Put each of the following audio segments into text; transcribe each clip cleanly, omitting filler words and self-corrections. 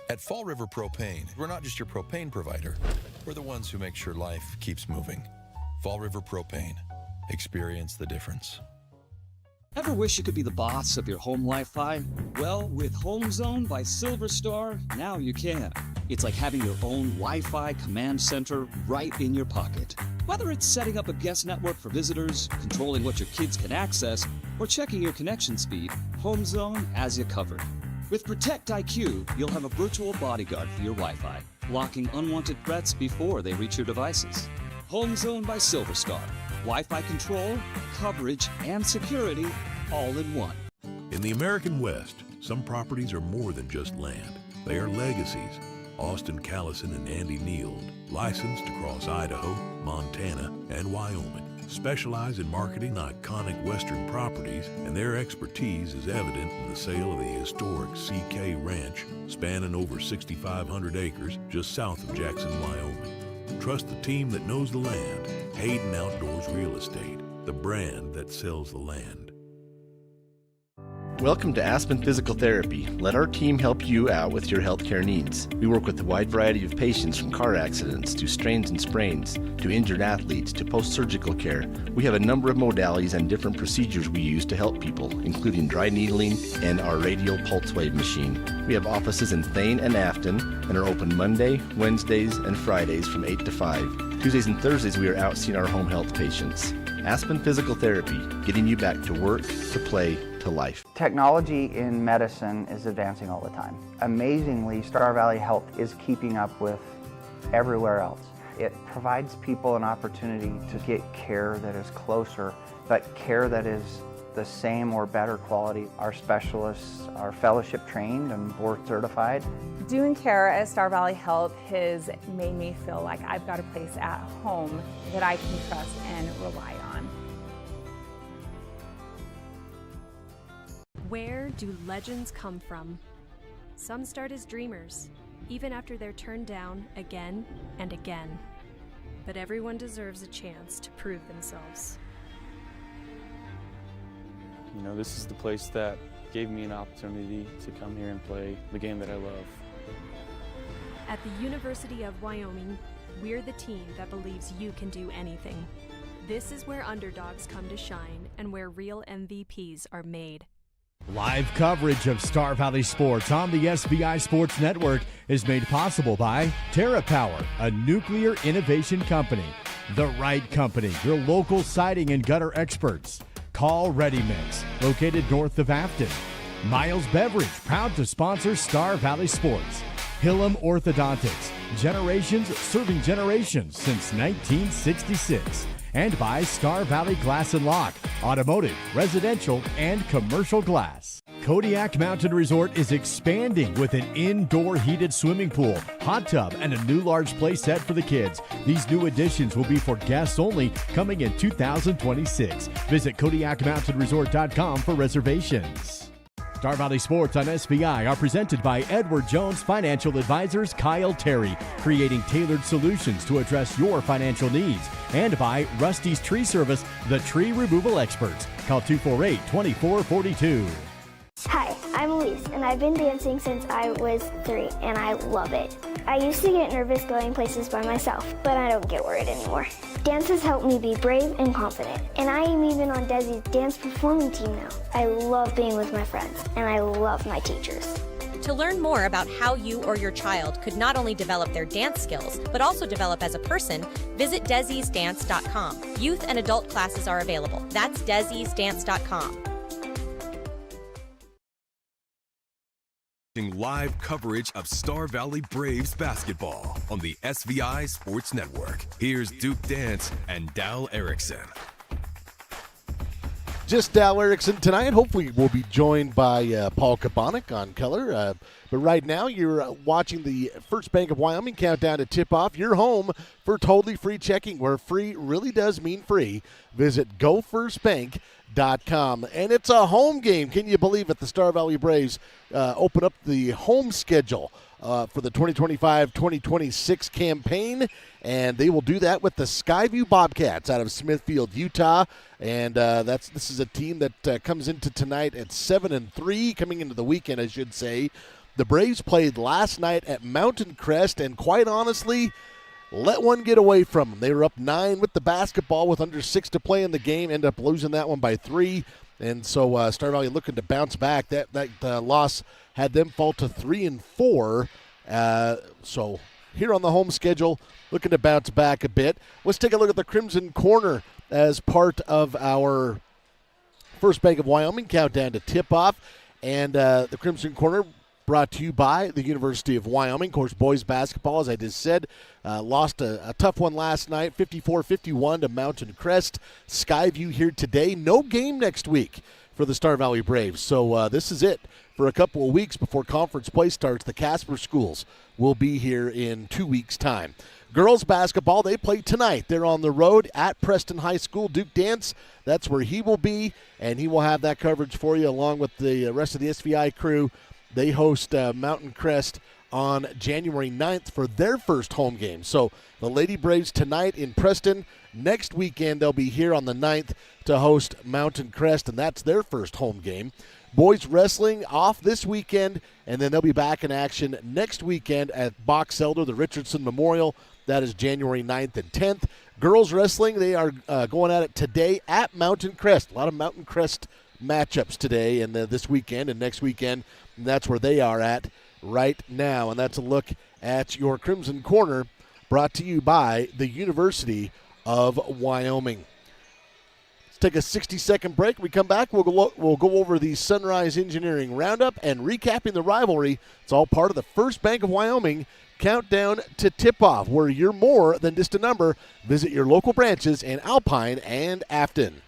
At Fall River Propane, we're not just your propane provider. We're the ones who make sure life keeps moving. Fall River Propane. Experience the difference. Ever wish you could be the boss of your home Wi-Fi? Well, with Home Zone by Silver Star, now you can. It's like having your own Wi-Fi command center right in your pocket. Whether it's setting up a guest network for visitors, controlling what your kids can access, or checking your connection speed, Home Zone has you covered. With Protect IQ, you'll have a virtual bodyguard for your Wi-Fi, blocking unwanted threats before they reach your devices. Home Zone by Silver Star. Wi-Fi control, coverage, and security all in one. In the American West, some properties are more than just land. They are legacies. Austin Callison and Andy Neild, licensed across Idaho, Montana, and Wyoming, specialize in marketing iconic Western properties, and their expertise is evident in the sale of the historic CK Ranch, spanning over 6,500 acres just south of Jackson, Wyoming. Trust the team that knows the land. Hayden Outdoors Real Estate, the brand that sells the land. Welcome to Aspen Physical Therapy. Let our team help you out with your healthcare needs. We work with a wide variety of patients, from car accidents to strains and sprains to injured athletes to post-surgical care. We have a number of modalities and different procedures we use to help people, including dry needling and our radial pulse wave machine. We have offices in Thane and Afton and are open Monday, Wednesdays, and Fridays from 8 to 5. Tuesdays and Thursdays we are out seeing our home health patients. Aspen Physical Therapy, getting you back to work, to play, to life. Technology in medicine is advancing all the time. Amazingly, Star Valley Health is keeping up with everywhere else. It provides people an opportunity to get care that is closer, but care that is the same or better quality. Our specialists are fellowship trained and board certified. Doing care at Star Valley Health has made me feel like I've got a place at home that I can trust and rely on. Where do legends come from? Some start as dreamers, even after they're turned down again and again. But everyone deserves a chance to prove themselves. You know, this is the place that gave me an opportunity to come here and play the game that I love. At the University of Wyoming, we're the team that believes you can do anything. This is where underdogs come to shine and where real MVPs are made. Live coverage of Star Valley Sports on the SVI Sports Network is made possible by TerraPower, a nuclear innovation company. The Right Company, your local siding and gutter experts. Call Ready Mix, located north of Afton. Miles Beverage, proud to sponsor Star Valley Sports. Hillam Orthodontics, generations serving generations since 1966. And by Star Valley Glass and Lock, automotive, residential, and commercial glass. Kodiak Mountain Resort is expanding with an indoor heated swimming pool, hot tub, and a new large play set for the kids. These new additions will be for guests only, coming in 2026. Visit KodiakMountainResort.com for reservations. Star Valley Sports on SVI are presented by Edward Jones Financial Advisors Kyle Terry, creating tailored solutions to address your financial needs. And by Rusty's Tree Service, the tree removal experts. Call 248-2442. Hi, I'm Elise, and I've been dancing since I was 3, and I love it. I used to get nervous going places by myself, but I don't get worried anymore. Dance has helped me be brave and confident, and I am even on Desi's dance performing team now. I love being with my friends, and I love my teachers. To learn more about how you or your child could not only develop their dance skills, but also develop as a person, visit Desi'sDance.com. Youth and adult classes are available. That's Desi'sDance.com. Live coverage of Star Valley Braves basketball on the SVI Sports Network. Here's Duke Dance and Dal Erickson. Just Dal Erickson tonight. Hopefully we'll be joined by Paul Kabonik on color. But right now you're watching the First Bank of Wyoming countdown to tip-off. You're home for totally free checking, where free really does mean free. Visit GoFirstBank.com. And it's a home game. Can you believe it? The Star Valley Braves open up the home schedule for the 2025-2026 campaign, and they will do that with the Skyview Bobcats out of Smithfield, Utah. And this is a team that comes into tonight at 7-3, coming into the weekend, I should say. The Braves played last night at Mountain Crest, and quite honestly, let one get away from them. They were up 9 with the basketball with under 6 to play in the game, ended up losing that one by 3. And so Star Valley looking to bounce back. That loss had them fall to 3-4. So here on the home schedule, looking to bounce back a bit. Let's take a look at the Crimson Corner as part of our First Bank of Wyoming countdown to tip-off. And the Crimson Corner brought to you by the University of Wyoming. Of course, boys basketball, as I just said, lost a tough one last night, 54-51 to Mountain Crest. Skyview here today. No game next week for the Star Valley Braves. So this is it for a couple of weeks before conference play starts. The Casper schools will be here in 2 weeks' time. Girls basketball, they play tonight. They're on the road at Preston High School. Duke Dance, that's where he will be, and he will have that coverage for you along with the rest of the SVI crew. They host Mountain Crest on January 9th for their first home game. So the Lady Braves tonight in Preston. Next weekend they'll be here on the 9th to host Mountain Crest, and that's their first home game. Boys wrestling off this weekend, and then they'll be back in action next weekend at Box Elder, the Richardson Memorial. That is January 9th and 10th. Girls wrestling, they are going at it today at Mountain Crest. A lot of Mountain Crest matchups today and this weekend and next weekend. And that's where they are at right now. And that's a look at your Crimson Corner brought to you by the University of Wyoming. Let's take a 60-second break. When we come back, we'll go over the Sunrise Engineering Roundup and recapping the rivalry. It's all part of the First Bank of Wyoming countdown to tip-off, where you're more than just a number. Visit your local branches in Alpine and Afton.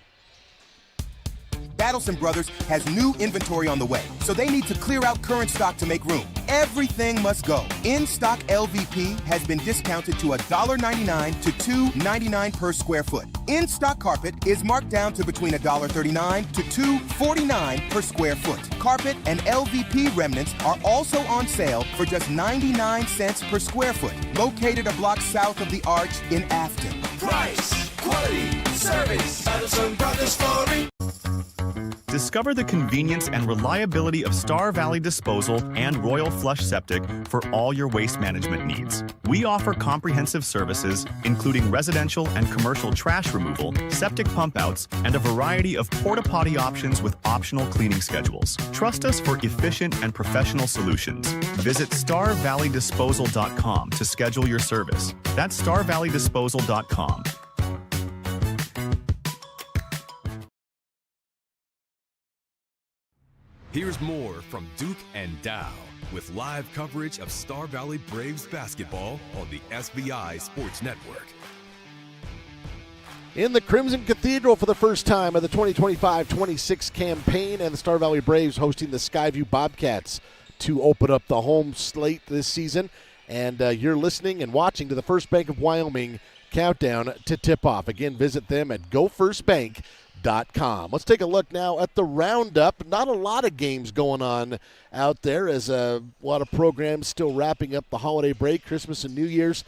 Battleson Brothers has new inventory on the way, so they need to clear out current stock to make room. Everything must go. In-stock LVP has been discounted to $1.99 to $2.99 per square foot. In-stock carpet is marked down to between $1.39 to $2.49 per square foot. Carpet and LVP remnants are also on sale for just 99 cents per square foot, located a block south of the Arch in Afton. Price, quality, service, Battleson Brothers Flooring. Discover the convenience and reliability of Star Valley Disposal and Royal Flush Septic for all your waste management needs. We offer comprehensive services, including residential and commercial trash removal, septic pump outs, and a variety of porta-potty options with optional cleaning schedules. Trust us for efficient and professional solutions. Visit StarValleyDisposal.com to schedule your service. That's StarValleyDisposal.com. Here's more from Duke and Dow with live coverage of Star Valley Braves basketball on the SVI Sports Network. In the Crimson Cathedral for the first time of the 2025-26 campaign, and the Star Valley Braves hosting the Skyview Bobcats to open up the home slate this season. And you're listening and watching to the First Bank of Wyoming countdown to tip-off. Again, visit them at GoFirstBank.com. Let's take a look now at the roundup. Not a lot of games going on out there, as a lot of programs still wrapping up the holiday break, Christmas and New Year's.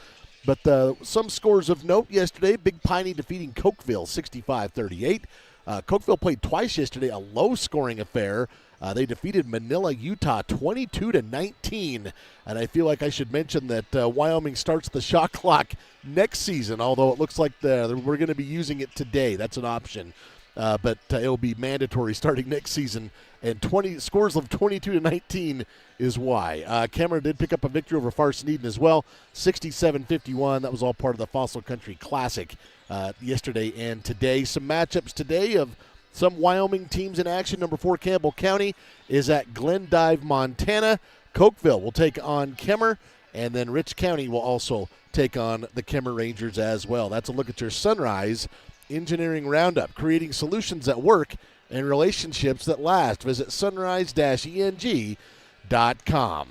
But some scores of note yesterday: Big Piney defeating Cokeville 65-38. Cokeville played twice yesterday, a low-scoring affair. They defeated Manila, Utah 22-19. And I feel like I should mention that Wyoming starts the shot clock next season, although it looks like we're going to be using it today. That's an option. But it'll be mandatory starting next season. And scores of 22-19 is why. Kemmerer did pick up a victory over Farson Eden as well, 67-51. That was all part of the Fossil Country Classic yesterday and today. Some matchups today of some Wyoming teams in action. Number 4, Campbell County is at Glendive, Montana. Cokeville will take on Kemmerer, and then Rich County will also take on the Kemmerer Rangers as well. That's a look at your Sunrise Engineering Roundup, creating solutions that work and relationships that last. Visit sunrise-eng.com.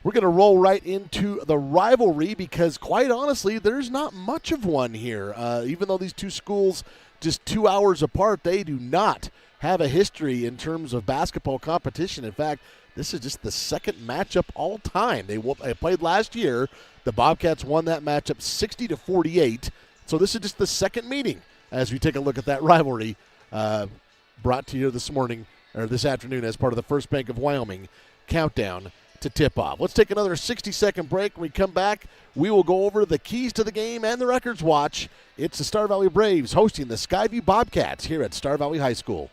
We're going to roll right into the rivalry because, quite honestly, there's not much of one here. Even though these two schools just 2 hours apart, they do not have a history in terms of basketball competition. In fact, this is just the second matchup all time. They played last year. The Bobcats won that matchup 60-48. So this is just the second meeting as we take a look at that rivalry brought to you this afternoon as part of the First Bank of Wyoming countdown to tip-off. Let's take another 60-second break. When we come back, we will go over the keys to the game and the Records Watch. It's the Star Valley Braves hosting the Skyview Bobcats here at Star Valley High School.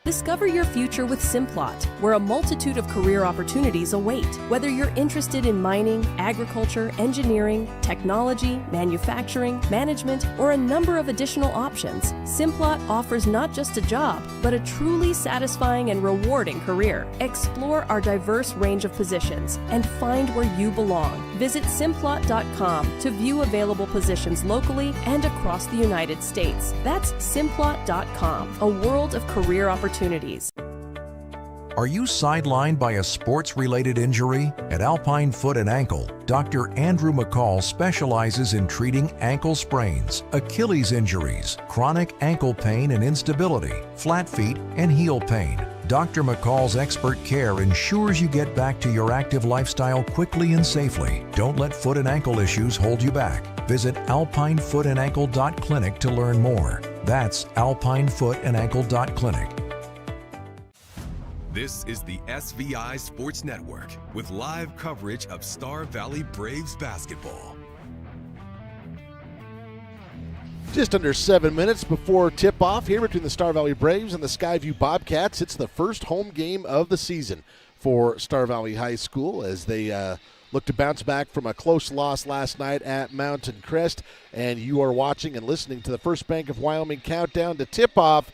Discover your future with Simplot, where a multitude of career opportunities await. Whether you're interested in mining, agriculture, engineering, technology, manufacturing, management, or a number of additional options, Simplot offers not just a job, but a truly satisfying and rewarding career. Explore our diverse range of positions and find where you belong. Visit Simplot.com to view available positions locally and across the United States. That's Simplot.com, a world of career opportunities. Are you sidelined by a sports-related injury? At Alpine Foot and Ankle, Dr. Andrew McCall specializes in treating ankle sprains, Achilles injuries, chronic ankle pain and instability, flat feet, and heel pain. Dr. McCall's expert care ensures you get back to your active lifestyle quickly and safely. Don't let foot and ankle issues hold you back. Visit alpinefoothandankle.clinic to learn more. That's alpinefoothandankle.clinic. This is the SVI Sports Network with live coverage of Star Valley Braves basketball. Just under 7 minutes before tip-off here between the Star Valley Braves and the Skyview Bobcats. It's the first home game of the season for Star Valley High School as they look to bounce back from a close loss last night at Mountain Crest. And you are watching and listening to the First Bank of Wyoming countdown to tip-off.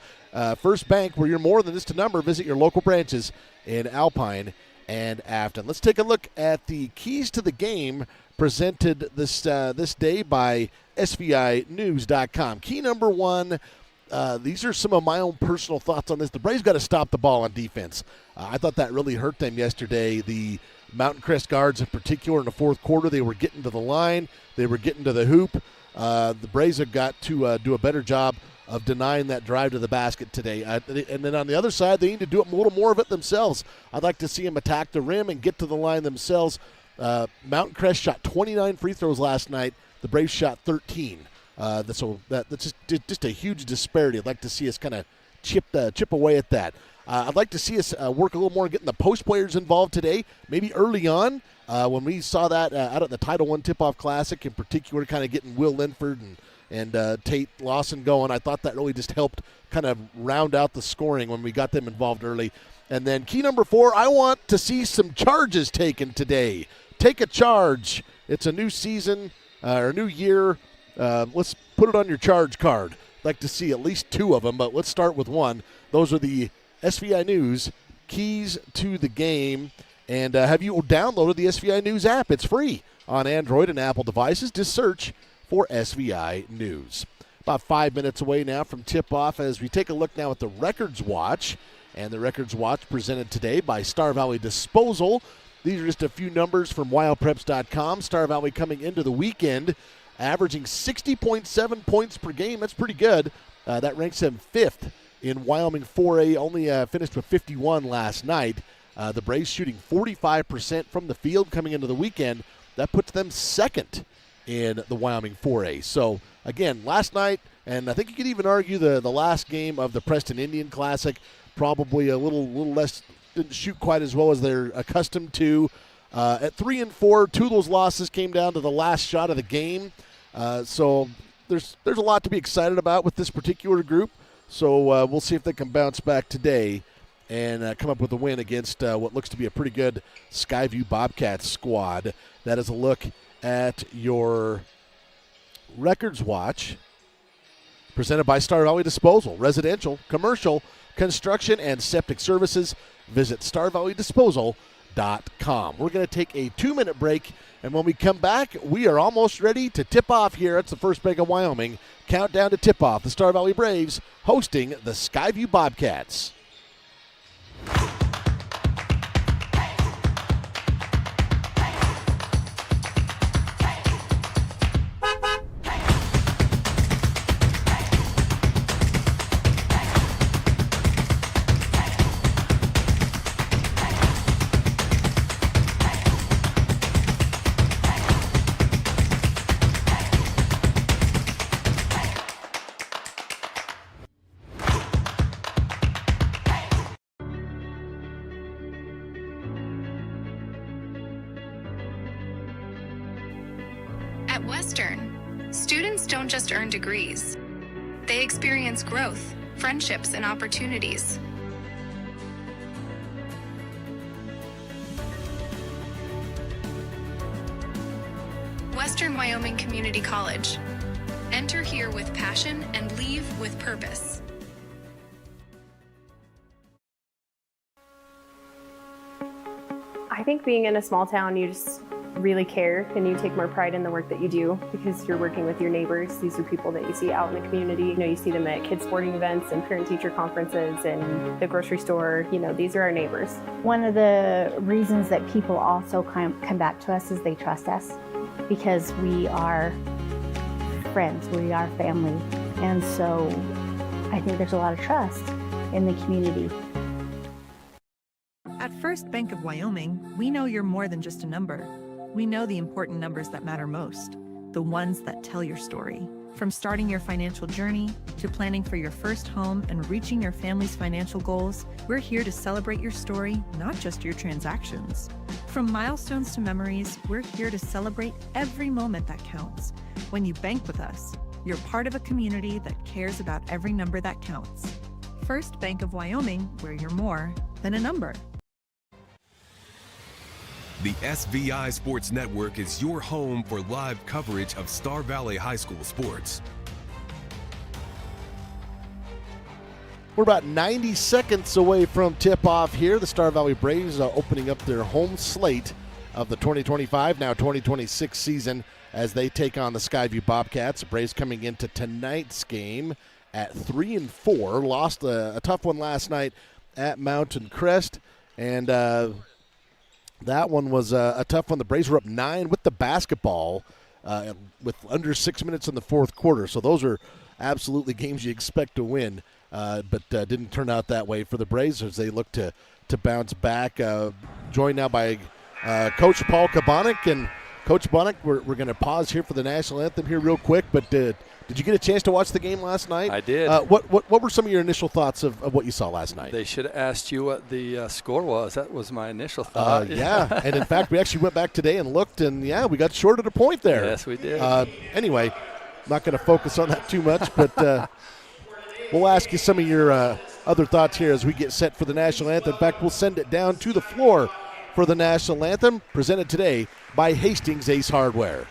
First Bank, where you're more than just a number. Visit your local branches in Alpine and Afton. Let's take a look at the keys to the game presented this day by SVInews.com. Key number one, these are some of my own personal thoughts on this. The Braves got to stop the ball on defense. I thought that really hurt them yesterday. The Mountain Crest guards in particular in the fourth quarter, they were getting to the line. They were getting to the hoop. The Braves have got to do a better job of denying that drive to the basket today. And then on the other side, they need to do a little more of it themselves. I'd like to see them attack the rim and get to the line themselves. Mountain Crest shot 29 free throws last night. The Braves shot 13. So that's just a huge disparity. I'd like to see us kind of chip away at that. I'd like to see us work a little more on getting the post players involved today, maybe early on. When we saw that out at the Title I Tip-Off Classic, in particular, kind of getting Will Linford and Tate Lawson going, I thought that really just helped kind of round out the scoring when we got them involved early. And then key number 4, I want to see some charges taken today. Take a charge. It's a new season or new year. Let's put it on your charge card. I'd like to see at least 2 of them, but let's start with 1. Those are the SVI News keys to the game. And have you downloaded the SVI News app? It's free on Android and Apple devices. Just search for SVI News. About 5 minutes away now from tip-off as we take a look now at the Records Watch. And the Records Watch presented today by Star Valley Disposal. These are just a few numbers from wildpreps.com. Star Valley coming into the weekend, averaging 60.7 points per game. That's pretty good. That ranks them 5th in Wyoming 4A, only finished with 51 last night. The Braves shooting 45% from the field coming into the weekend. That puts them 2nd in the Wyoming 4A. So, again, last night, and I think you could even argue the last game of the Preston Indian Classic, probably a little less, didn't shoot quite as well as they're accustomed to. At 3-4, 2 of those losses came down to the last shot of the game. So there's a lot to be excited about with this particular group. So we'll see if they can bounce back today and come up with a win against what looks to be a pretty good Skyview Bobcats squad. That is a look at your Records Watch, presented by Star Valley Disposal. Residential, commercial, construction, and septic services. Visit StarValleyDisposal.com. We're going to take a 2-minute break, and when we come back, we are almost ready to tip off here. It's the First Bank of Wyoming. Countdown to tip off. The Star Valley Braves hosting the Skyview Bobcats. At Western, students don't just earn degrees. They experience growth, friendships, and opportunities. Western Wyoming Community College. Enter here with passion and leave with purpose. I think being in a small town, you just really care and you take more pride in the work that you do because you're working with your neighbors. These are people that you see out in the community. You see them at kids' sporting events and parent-teacher conferences and the grocery store. These are our neighbors. One of the reasons that people also come back to us is they trust us because we are friends, we are family. And so I think there's a lot of trust in the community. At First Bank of Wyoming, we know you're more than just a number. We know the important numbers that matter most, the ones that tell your story. From starting your financial journey to planning for your first home and reaching your family's financial goals, we're here to celebrate your story, not just your transactions. From milestones to memories, we're here to celebrate every moment that counts. When you bank with us, you're part of a community that cares about every number that counts. First Bank of Wyoming, where you're more than a number. The SVI Sports Network is your home for live coverage of Star Valley High School sports. We're about 90 seconds away from tip-off here. The Star Valley Braves are opening up their home slate of the 2025, now 2026 season as they take on the Skyview Bobcats. The Braves coming into tonight's game at 3-4. Lost a tough one last night at Mountain Crest, and that one was a tough one. The Braves were up 9 with the basketball with under 6 minutes in the fourth quarter. So those are absolutely games you expect to win, but didn't turn out that way for the Braves as they look to bounce back. Joined now by Coach Paul Kabonic. And Coach Kabonic, we're going to pause here for the national anthem here real quick, but did you get a chance to watch the game last night? I did. What were some of your initial thoughts of what you saw last night? They should have asked you what the score was. That was my initial thought. Yeah, and in fact, we actually went back today and looked, and we got short at a point there. Yes, we did. Anyway, not going to focus on that too much, but we'll ask you some of your other thoughts here as we get set for the national anthem. In fact, we'll send it down to the floor for the national anthem, presented today by Hastings Ace Hardware.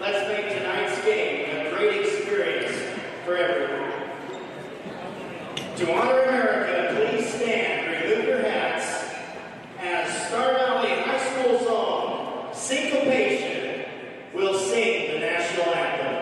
Let's make tonight's game a great experience for everyone. To honor America, please stand and remove your hats as Star Valley High School song, Syncopation, will sing the national anthem.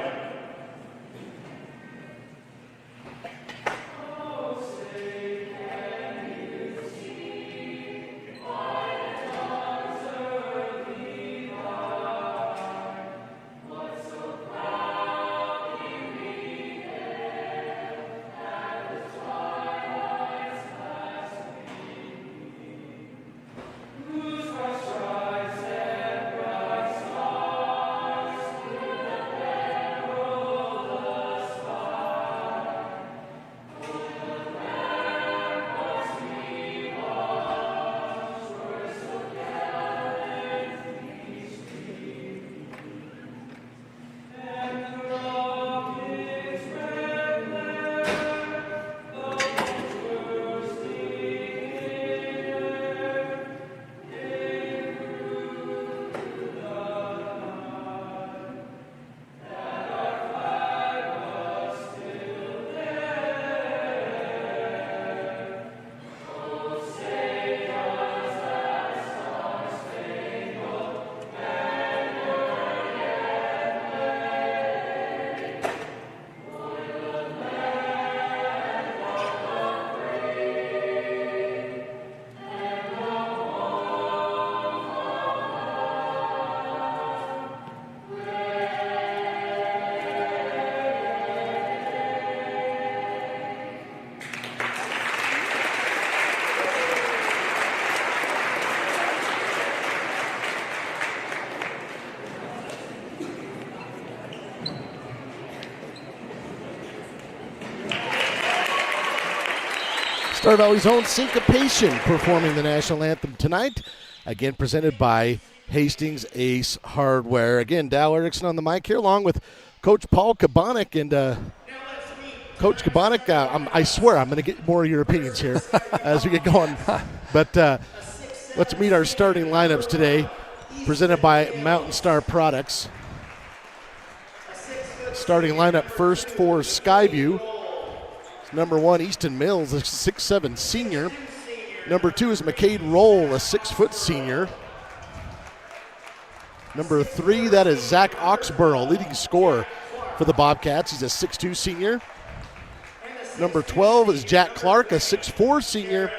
Star Valley's own Syncopation performing the national anthem tonight. Again, presented by Hastings Ace Hardware. Again, Dal Erickson on the mic here, along with Coach Paul Kabonik. And Coach Kabonik, I swear I'm going to get more of your opinions here as we get going. But let's meet our starting lineups today, presented by Mountain Star Products. Starting lineup first for Skyview. Number 1, Easton Mills, a 6'7" senior. Number 2 is McCade Roll, a 6-foot senior. Number 3, that is Zach Oxborough, leading scorer for the Bobcats. He's a 6'2" senior. Number 12 is Jack Clark, a 6'4" senior.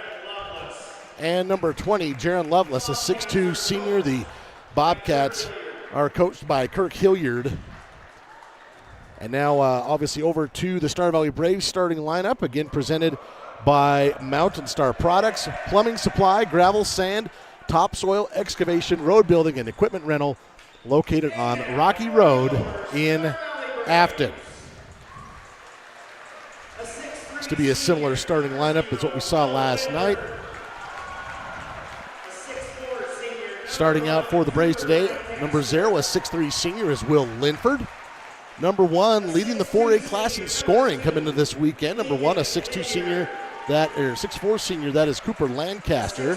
And number 20, Jaron Lovelace, a 6'2" senior. The Bobcats are coached by Kirk Hilliard. And now, obviously, over to the Star Valley Braves starting lineup, again presented by Mountain Star Products, plumbing supply, gravel, sand, topsoil, excavation, road building, and equipment rental, located on Rocky Road in Afton. It's to be a similar starting lineup as what we saw last night. Starting out for the Braves today, number 0, a 6'3" senior, is Will Linford. Number 1, leading the 4A class in scoring coming into this weekend. Number 1, a 6'2" senior, 6'4" senior, that is Cooper Lancaster.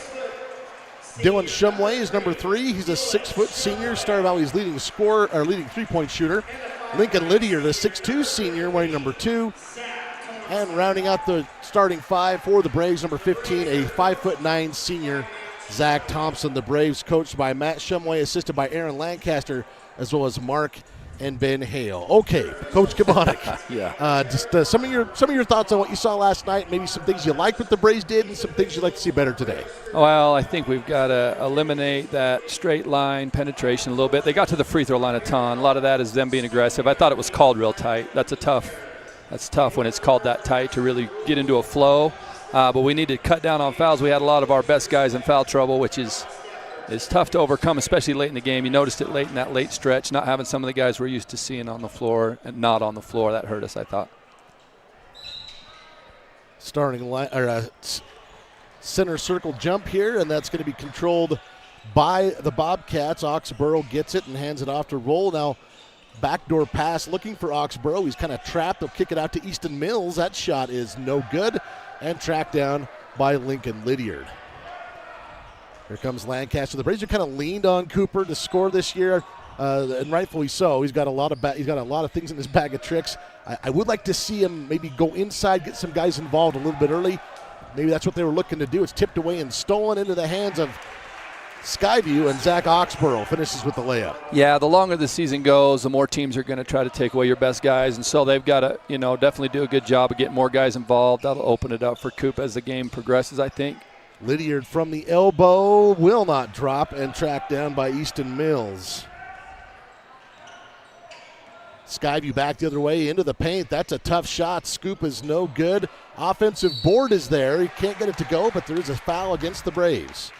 Dylan Shumway is number 3. He's a 6-foot senior, Star Valley's leading scorer, or leading three-point shooter. Lincoln Lydiard, a 6'2" senior, wearing number 2. And rounding out the starting 5 for the Braves, number 15, a 5'9" senior, Zach Thompson. The Braves coached by Matt Shumway, assisted by Aaron Lancaster, as well as Mark and Ben Hale. Okay, Coach Kabonik. Just some of your thoughts on what you saw last night. Maybe some things you liked what the Braves did, and some things you'd like to see better today. Well, I think we've got to eliminate that straight line penetration a little bit. They got to the free throw line a ton. A lot of that is them being aggressive. I thought it was called real tight. That's tough when it's called that tight to really get into a flow. But we need to cut down on fouls. We had a lot of our best guys in foul trouble, which is tough to overcome, especially late in the game. You noticed it late in that late stretch, not having some of the guys we're used to seeing on the floor and not on the floor. That hurt us, I thought. Starting center circle jump here, and that's going to be controlled by the Bobcats. Oxborough gets it and hands it off to Roll. Now, backdoor pass looking for Oxborough. He's kind of trapped. They'll kick it out to Easton Mills. That shot is no good, and tracked down by Lincoln Lydiard. Here comes Lancaster. The Braves are kind of leaned on Cooper to score this year, and rightfully so. He's got a lot of things in his bag of tricks. I would like to see him maybe go inside, get some guys involved a little bit early. Maybe that's what they were looking to do. It's tipped away and stolen into the hands of Skyview, and Zach Oxborough finishes with the layup. Yeah, the longer the season goes, the more teams are going to try to take away your best guys, and so they've got to, definitely do a good job of getting more guys involved. That'll open it up for Coop as the game progresses, I think. Lydiard from the elbow will not drop, and tracked down by Easton Mills. Skyview back the other way into the paint. That's a tough shot. Scoop is no good. Offensive board is there. He can't get it to go, but there is a foul against the Braves.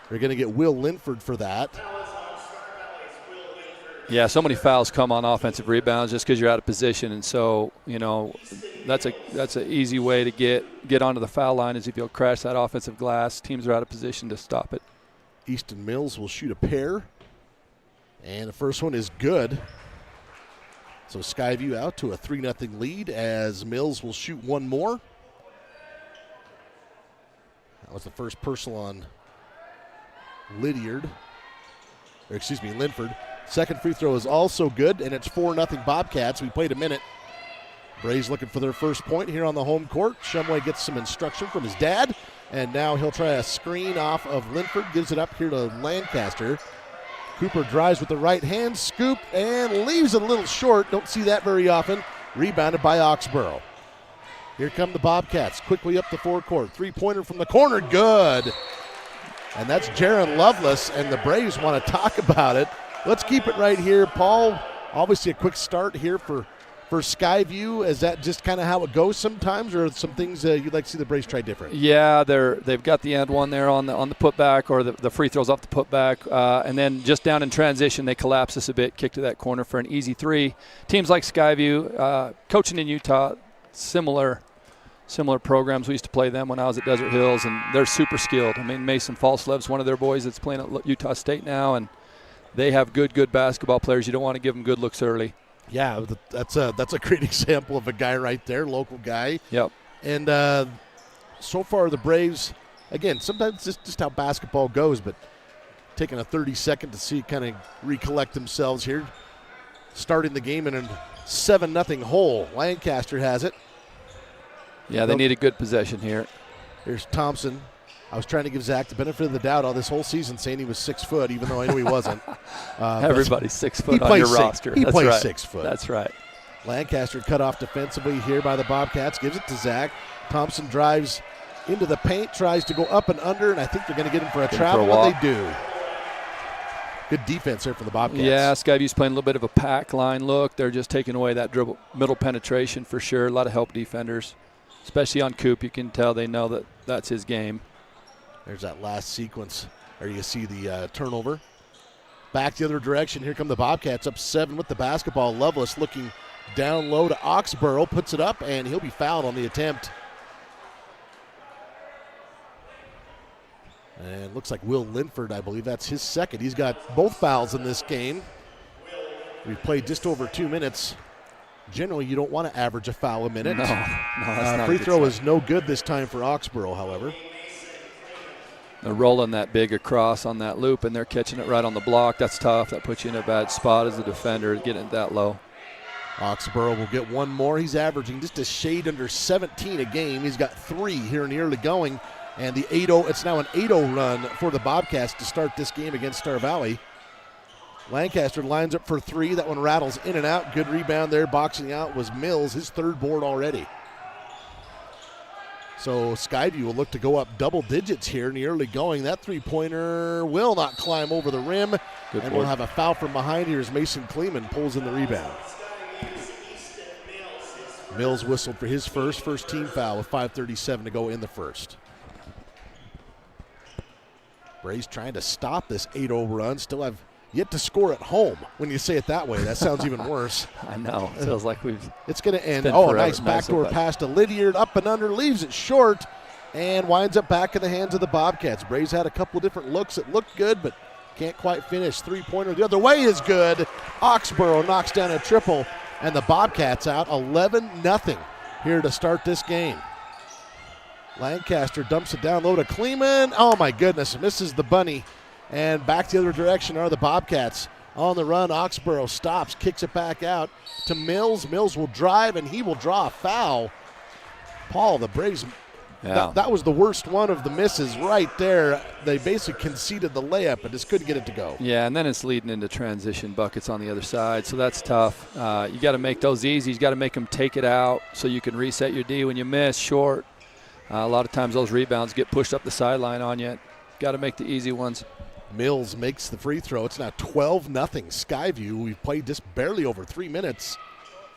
They're going to get Will Linford for that. Yeah, so many fouls come on offensive rebounds just because you're out of position, and so that's an easy way to get onto the foul line is if you'll crash that offensive glass. Teams are out of position to stop it. Easton Mills will shoot a pair, and the first one is good. So Skyview out to a 3-0 lead as Mills will shoot one more. That was the first personal on Linford. Second free throw is also good, and it's 4-0 Bobcats. We played a minute. Braves looking for their first point here on the home court. Shumway gets some instruction from his dad, and now he'll try a screen off of Linford. Gives it up here to Lancaster. Cooper drives with the right hand, scoop, and leaves it a little short. Don't see that very often. Rebounded by Oxborough. Here come the Bobcats, quickly up the forecourt. Three-pointer from the corner, good. And that's Jaron Lovelace, and the Braves want to talk about it. Let's keep it right here. Paul, obviously a quick start here for Skyview. Is that just kind of how it goes sometimes, or some things you'd like to see the Braves try different? Yeah, they've got the end one there on the putback, or the free throws off the putback, and then just down in transition they collapse us a bit, kick to that corner for an easy three. Teams like Skyview, coaching in Utah, similar similar programs. We used to play them when I was at Desert Hills, and they're super skilled. I mean, Mason Falslev's one of their boys that's playing at Utah State now, and they have good basketball players. You don't want to give them good looks early. Yeah, that's a great example of a guy right there, local guy. Yep. And so far the Braves, again, sometimes just how basketball goes, but taking a 30-second to see kind of recollect themselves here. Starting the game in a 7-0 hole. Lancaster has it. Yeah, they need a good possession here. Here's Thompson. I was trying to give Zach the benefit of the doubt all this whole season, saying he was 6 foot, even though I knew he wasn't. Everybody's 6 foot on your roster. He plays right. 6 foot. That's right. Lancaster cut off defensively here by the Bobcats, gives it to Zach. Thompson drives into the paint, tries to go up and under, and I think they're going to get him for a travel, and they do. Good defense there for the Bobcats. Yeah, Skyview's playing a little bit of a pack line look. They're just taking away that dribble, middle penetration for sure. A lot of help defenders, especially on Coop. You can tell they know that that's his game. There's that last sequence where you see the turnover. Back the other direction. Here come the Bobcats up 7 with the basketball. Lovelace looking down low to Oxborough. Puts it up, and he'll be fouled on the attempt. And looks like Will Linford, I believe that's his second. He's got both fouls in this game. We've played just over 2 minutes. Generally, you don't want to average a foul a minute. No, that's not free throw is no good this time for Oxborough, however. They're rolling that big across on that loop, and they're catching it right on the block. That's tough. That puts you in a bad spot as a defender, getting it that low. Oxborough will get one more. He's averaging just a shade under 17 a game. He's got 3 here in the early going. And the 8-0, it's now an 8-0 run for the Bobcats to start this game against Star Valley. Lancaster lines up for 3. That one rattles in and out. Good rebound there. Boxing out was Mills, his 3rd board already. So Skyview will look to go up double digits here in the early going. That 3-pointer will not climb over the rim. Good and board. we'll have a foul from behind here as Mason Kleeman pulls in the rebound. Mills whistled for his first team foul with 5:37 to go in the first. Braves trying to stop this 8-0 run. Still have yet to score at home. When you say it that way, that sounds even worse. I know. It feels like it's going to end. been Oh, forever. nice backdoor pass to Lydiard. Up and under, leaves it short, and winds up back in the hands of the Bobcats. Braves had a couple of different looks. It looked good, but can't quite finish. 3-pointer the other way is good. Oxborough knocks down a triple, and the Bobcats out 11-0 here to start this game. Lancaster dumps it down low to Kleeman. Oh, my goodness, misses the bunny. And back the other direction are the Bobcats. On the run, Oxborough stops, kicks it back out to Mills. Mills will drive, and he will draw a foul. Paul, the Braves, that was the worst one of the misses right there. They basically conceded the layup and just couldn't get it to go. Yeah, and then it's leading into transition buckets on the other side, so that's tough. You got to make those easy. You got to make them take it out so you can reset your D when you miss short. A lot of times those rebounds get pushed up the sideline on you. Got to make the easy ones. Mills makes the free throw. It's now 12-0 Skyview. We've played just barely over 3 minutes.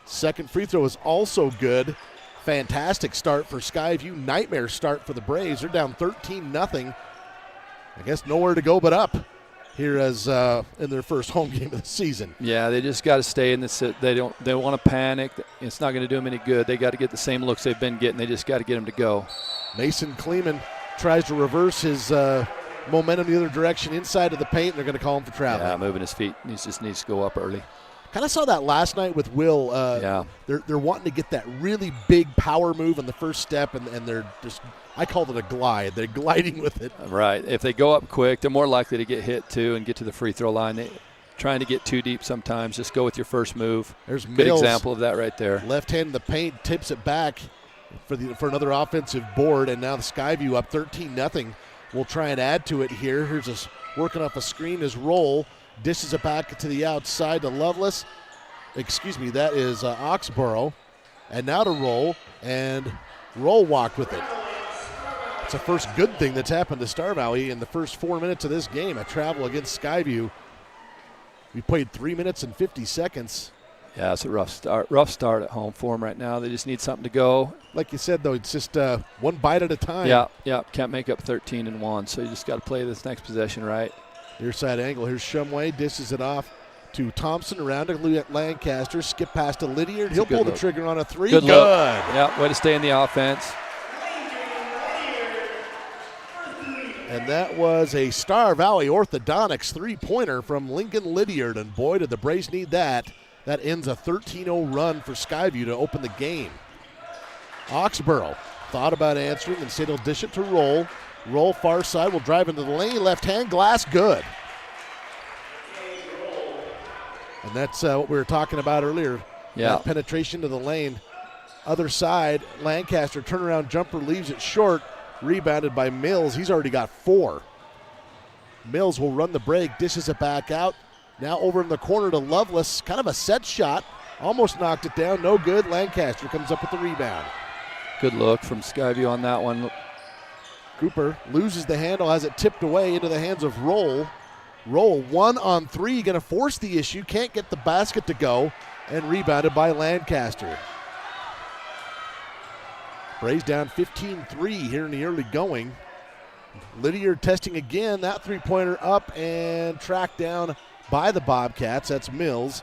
Second free throw is also good. Fantastic start for Skyview. Nightmare start for the Braves. They're down 13-0. I guess nowhere to go but up here as in their first home game of the season. Yeah, they just got to stay in this. They don't want to panic. It's not going to do them any good. They got to get the same looks they've been getting. They just got to get them to go. Mason Kleeman tries to reverse his momentum the other direction inside of the paint. They're going to call him for traveling. Yeah, moving his feet. He just needs to go up early. Kind of saw that last night with Will. They're wanting to get that really big power move in the first step, and they're just, I called it a glide. They're gliding with it. Right. If they go up quick, they're more likely to get hit too and get to the free throw line. Trying to get too deep sometimes. Just go with your first move. There's good Mills, example of that right there. Left hand in the paint, tips it back for another offensive board, and now the Skyview up 13-0. We'll try and add to it here. Here's us working off a screen as Roll. Dishes it back to the outside to Lovelace. Excuse me, that is Oxborough. And now to Roll, and Roll walked with it. It's the first good thing that's happened to Star Valley in the first 4 minutes of this game, a travel against Skyview. We played 3 minutes and 50 seconds. Yeah, it's a rough start at home for them right now. They just need something to go. Like you said, though, it's just one bite at a time. Yeah, can't make up 13-1, so you just got to play this next possession right. Near side angle. Here's Shumway, dishes it off to Thompson, around to Lancaster, skip past to Lydiard. He'll pull the trigger on a 3. Good look. Yeah, way to stay in the offense. And that was a Star Valley Orthodontics three-pointer from Lincoln Lydiard. And boy, did the Braves need that. That ends a 13-0 run for Skyview to open the game. Oxborough thought about answering, and said he'll dish it to Roll. Roll far side, will drive into the lane. Left hand, glass, good. And that's what we were talking about earlier. Yeah. That penetration to the lane. Other side, Lancaster turnaround jumper leaves it short. Rebounded by Mills. He's already got 4. Mills will run the break, dishes it back out. Now over in the corner to Lovelace. Kind of a set shot. Almost knocked it down. No good. Lancaster comes up with the rebound. Good look from Skyview on that one. Cooper loses the handle, has it tipped away into the hands of Roll. Roll 1 on 3, going to force the issue. Can't get the basket to go. And rebounded by Lancaster. Braves down 15-3 here in the early going. Lydiard testing again. That three-pointer up and tracked down by the Bobcats. That's Mills.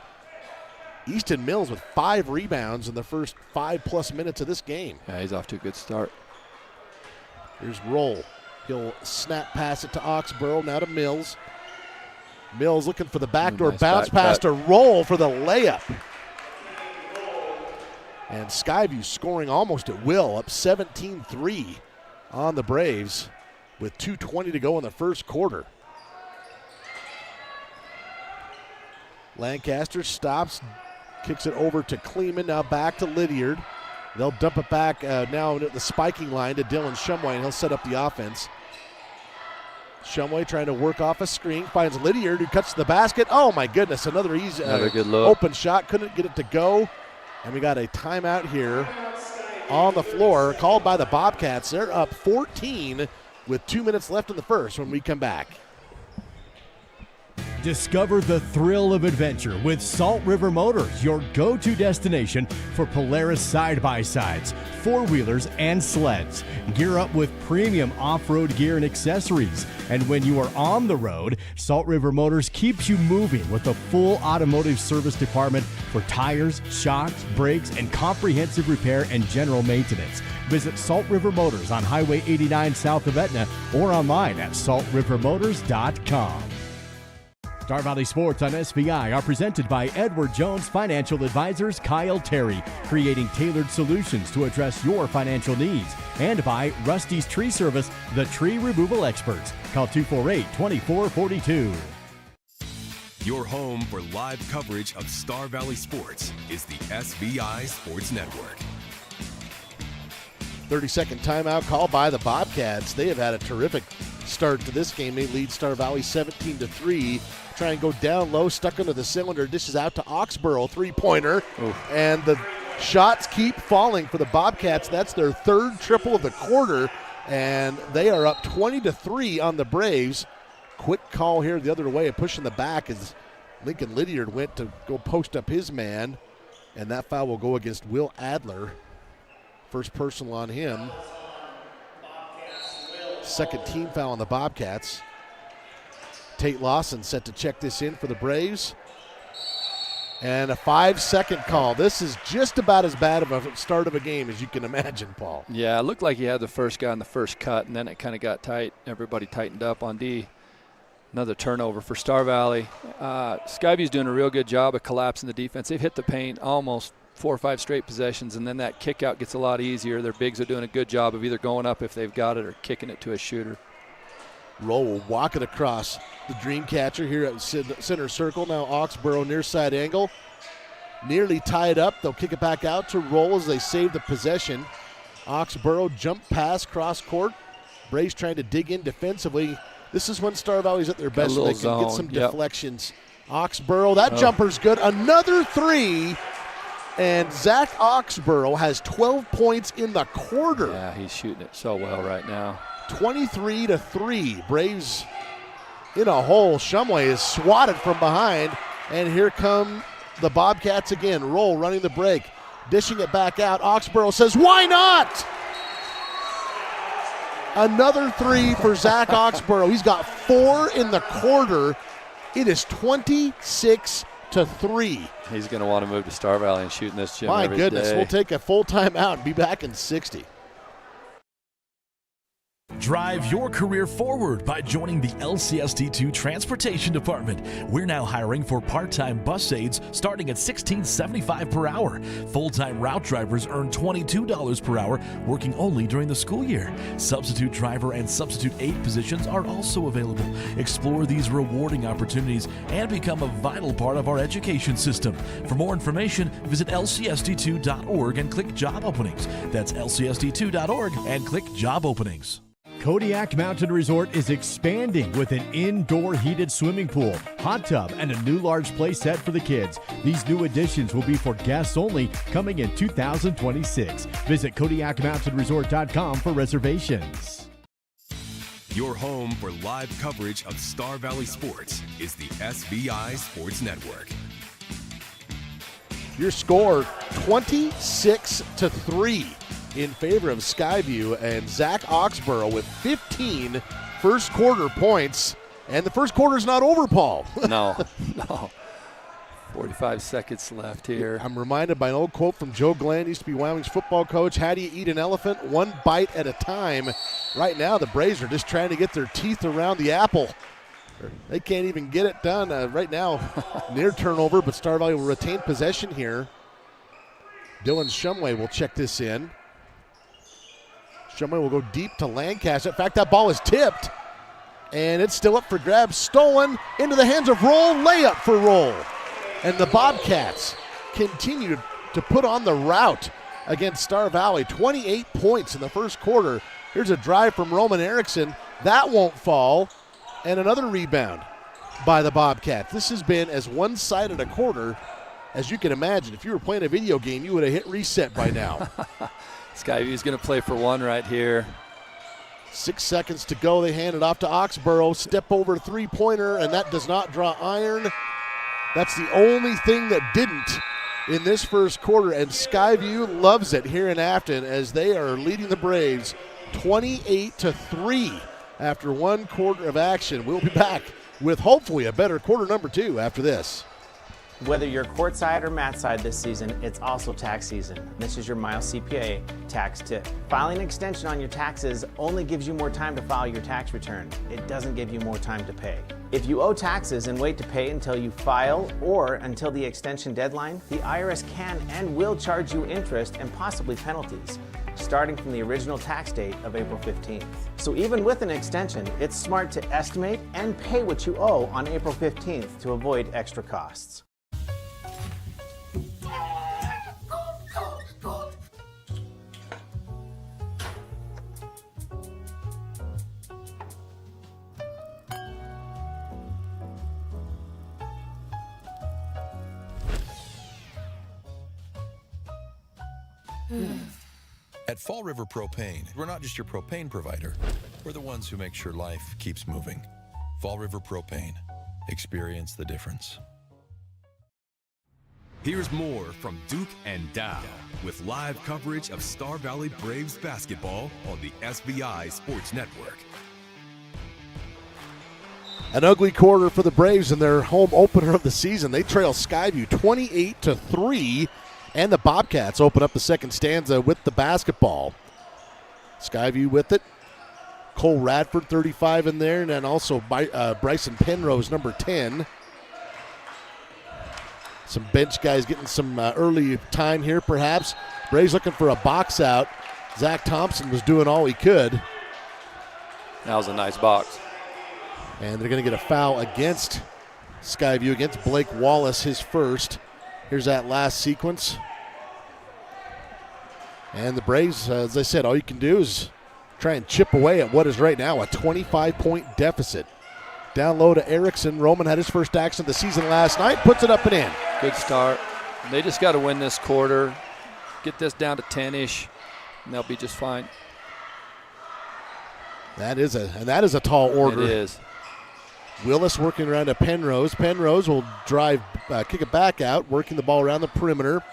Easton Mills with 5 rebounds in the first 5+ minutes of this game. Yeah, he's off to a good start. Here's Roll. He'll snap pass it to Oxborough, now to Mills. Mills looking for the backdoor bounce pass to Roll for the layup. And Skyview scoring almost at will, up 17-3 on the Braves with 2:20 to go in the first quarter. Lancaster stops, kicks it over to Kleeman, now back to Lydiard. They'll dump it back now at the spiking line to Dylan Shumway, and he'll set up the offense. Shumway trying to work off a screen, finds Lydiard, who cuts to the basket. Oh my goodness, another easy good look. Open shot, couldn't get it to go. And we got a timeout here on the floor called by the Bobcats. They're up 14 with 2 minutes left in the first when we come back. Discover the thrill of adventure with Salt River Motors, your go-to destination for Polaris side-by-sides, four-wheelers, and sleds. Gear up with premium off-road gear and accessories. And when you are on the road, Salt River Motors keeps you moving with a full automotive service department for tires, shocks, brakes, and comprehensive repair and general maintenance. Visit Salt River Motors on Highway 89 south of Etna or online at saltrivermotors.com. Star Valley Sports on SVI are presented by Edward Jones Financial Advisors Kyle Terry, creating tailored solutions to address your financial needs. And by Rusty's Tree Service, the tree removal experts. Call 248-2442. Your home for live coverage of Star Valley Sports is the SVI Sports Network. 30-second timeout called by the Bobcats. They have had a terrific start to this game. They lead Star Valley 17-3. Try and go down low, stuck under the cylinder, dishes out to Oxborough, three-pointer. And the shots keep falling for the Bobcats. That's their third triple of the quarter, and they are up 20-3 on the Braves. Quick call here the other way, pushing the back as Lincoln Lydiard went to go post up his man, and that foul will go against Will Adler. First personal on him. Second team foul on the Bobcats. Tate Lawson set to check this in for the Braves. And a 5-second call. This is just about as bad of a start of a game as you can imagine, Paul. Yeah, it looked like he had the first guy in the first cut, and then it kind of got tight. Everybody tightened up on D. Another turnover for Star Valley. Skyview's doing a real good job of collapsing the defense. They've hit the paint almost 4 or 5 straight possessions, and then that kick out gets a lot easier. Their bigs are doing a good job of either going up if they've got it or kicking it to a shooter. Roll will walk it across the dream catcher here at center circle. Now Oxborough near side angle. Nearly tied up. They'll kick it back out to Roll as they save the possession. Oxborough jump pass cross court. Braves trying to dig in defensively. This is when Star Valley's at their best. They can get some deflections. Oxborough, that jumper's good. Another three. And Zach Oxborough has 12 points in the quarter. Yeah, he's shooting it so well right now. 23-3. Braves in a hole. Shumway is swatted from behind. And here come the Bobcats again. Roll running the break. Dishing it back out. Oxborough says, why not? Another three for Zach Oxborough. He's got 4 in the quarter. It is 26-3. He's going to want to move to Star Valley and shoot in this gym My every goodness, day. We'll take a full time out and be back in 60. Drive your career forward by joining the LCSD2 Transportation Department. We're now hiring for part-time bus aides starting at $16.75 per hour. Full-time route drivers earn $22 per hour, working only during the school year. Substitute driver and substitute aide positions are also available. Explore these rewarding opportunities and become a vital part of our education system. For more information, visit lcsd2.org and click Job Openings. That's lcsd2.org and click Job Openings. Kodiak Mountain Resort is expanding with an indoor heated swimming pool, hot tub, and a new large play set for the kids. These new additions will be for guests only, coming in 2026. Visit KodiakMountainResort.com for reservations. Your home for live coverage of Star Valley sports is the SVI Sports Network. Your score 26-3 in favor of Skyview, and Zach Oxborough with 15 first quarter points. And the first quarter's not over, Paul. No. 45 seconds left here. I'm reminded by an old quote from Joe Glenn, used to be Wyoming's football coach. How do you eat an elephant? One bite at a time. Right now, the Braves are just trying to get their teeth around the apple. They can't even get it done right now. Near turnover, but Star Valley will retain possession here. Dylan Shumway will check this in. Shumway will go deep to Lancaster. In fact, that ball is tipped, and it's still up for grabs. Stolen into the hands of Roll. Layup for Roll. And the Bobcats continue to put on the rout against Star Valley. 28 points in the first quarter. Here's a drive from Roman Erickson. That won't fall. And another rebound by the Bobcats. This has been as one-sided a quarter as you can imagine. If you were playing a video game, you would have hit reset by now. Skyview's going to play for one right here. 6 seconds to go. They hand it off to Oxborough. Step over three-pointer, and that does not draw iron. That's the only thing that didn't in this first quarter, and Skyview loves it here in Afton as they are leading the Braves 28-3 after one quarter of action. We'll be back with hopefully a better quarter number two after this. Whether you're courtside or mat side this season, it's also tax season. This is your Miles CPA tax tip. Filing an extension on your taxes only gives you more time to file your tax return. It doesn't give you more time to pay. If you owe taxes and wait to pay until you file or until the extension deadline, the IRS can and will charge you interest and possibly penalties, starting from the original tax date of April 15th. So even with an extension, it's smart to estimate and pay what you owe on April 15th to avoid extra costs. At Fall River Propane, we're not just your propane provider. We're the ones who make sure life keeps moving. Fall River Propane. Experience the difference. Here's more from Duke and Dow with live coverage of Star Valley Braves basketball on the SVI Sports Network. An ugly quarter for the Braves in their home opener of the season. They trail Skyview 28-3. And the Bobcats open up the second stanza with the basketball. Skyview with it. Cole Radford, 35 in there, and then also Bryson Penrose, number 10. Some bench guys getting some early time here, perhaps. Braves looking for a box out. Zach Thompson was doing all he could. That was a nice box. And they're going to get a foul against Skyview, against Blake Wallace, his first. Here's that last sequence. And the Braves, as I said, all you can do is try and chip away at what is right now a 25-point deficit. Down low to Erickson. Roman had his first action of the season last night. Puts it up and in. Good start. They just got to win this quarter. Get this down to 10-ish, and they'll be just fine. That is a tall order. It is. Willis working around to Penrose. Penrose will drive, kick it back out, working the ball around the perimeter.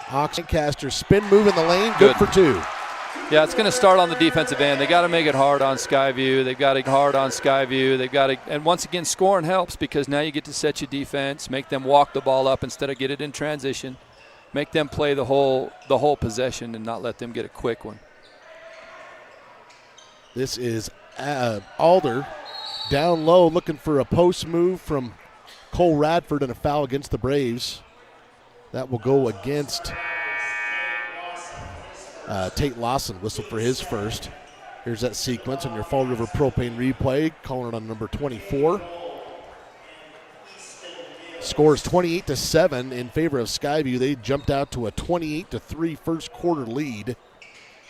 Lancaster spin move in the lane, good for two. Yeah, it's going to start on the defensive end. They got to make it hard on Skyview. They've got to hard on Skyview. They've got to, and once again, scoring helps because now you get to set your defense, make them walk the ball up instead of get it in transition, make them play the whole possession and not let them get a quick one. This is Alder down low looking for a post move from Cole Radford and a foul against the Braves. That will go against Tate Lawson. Whistle for his first. Here's that sequence on your Fall River Propane replay. Calling it on number 24. Scores 28-7 in favor of Skyview. They jumped out to a 28-3 first quarter lead.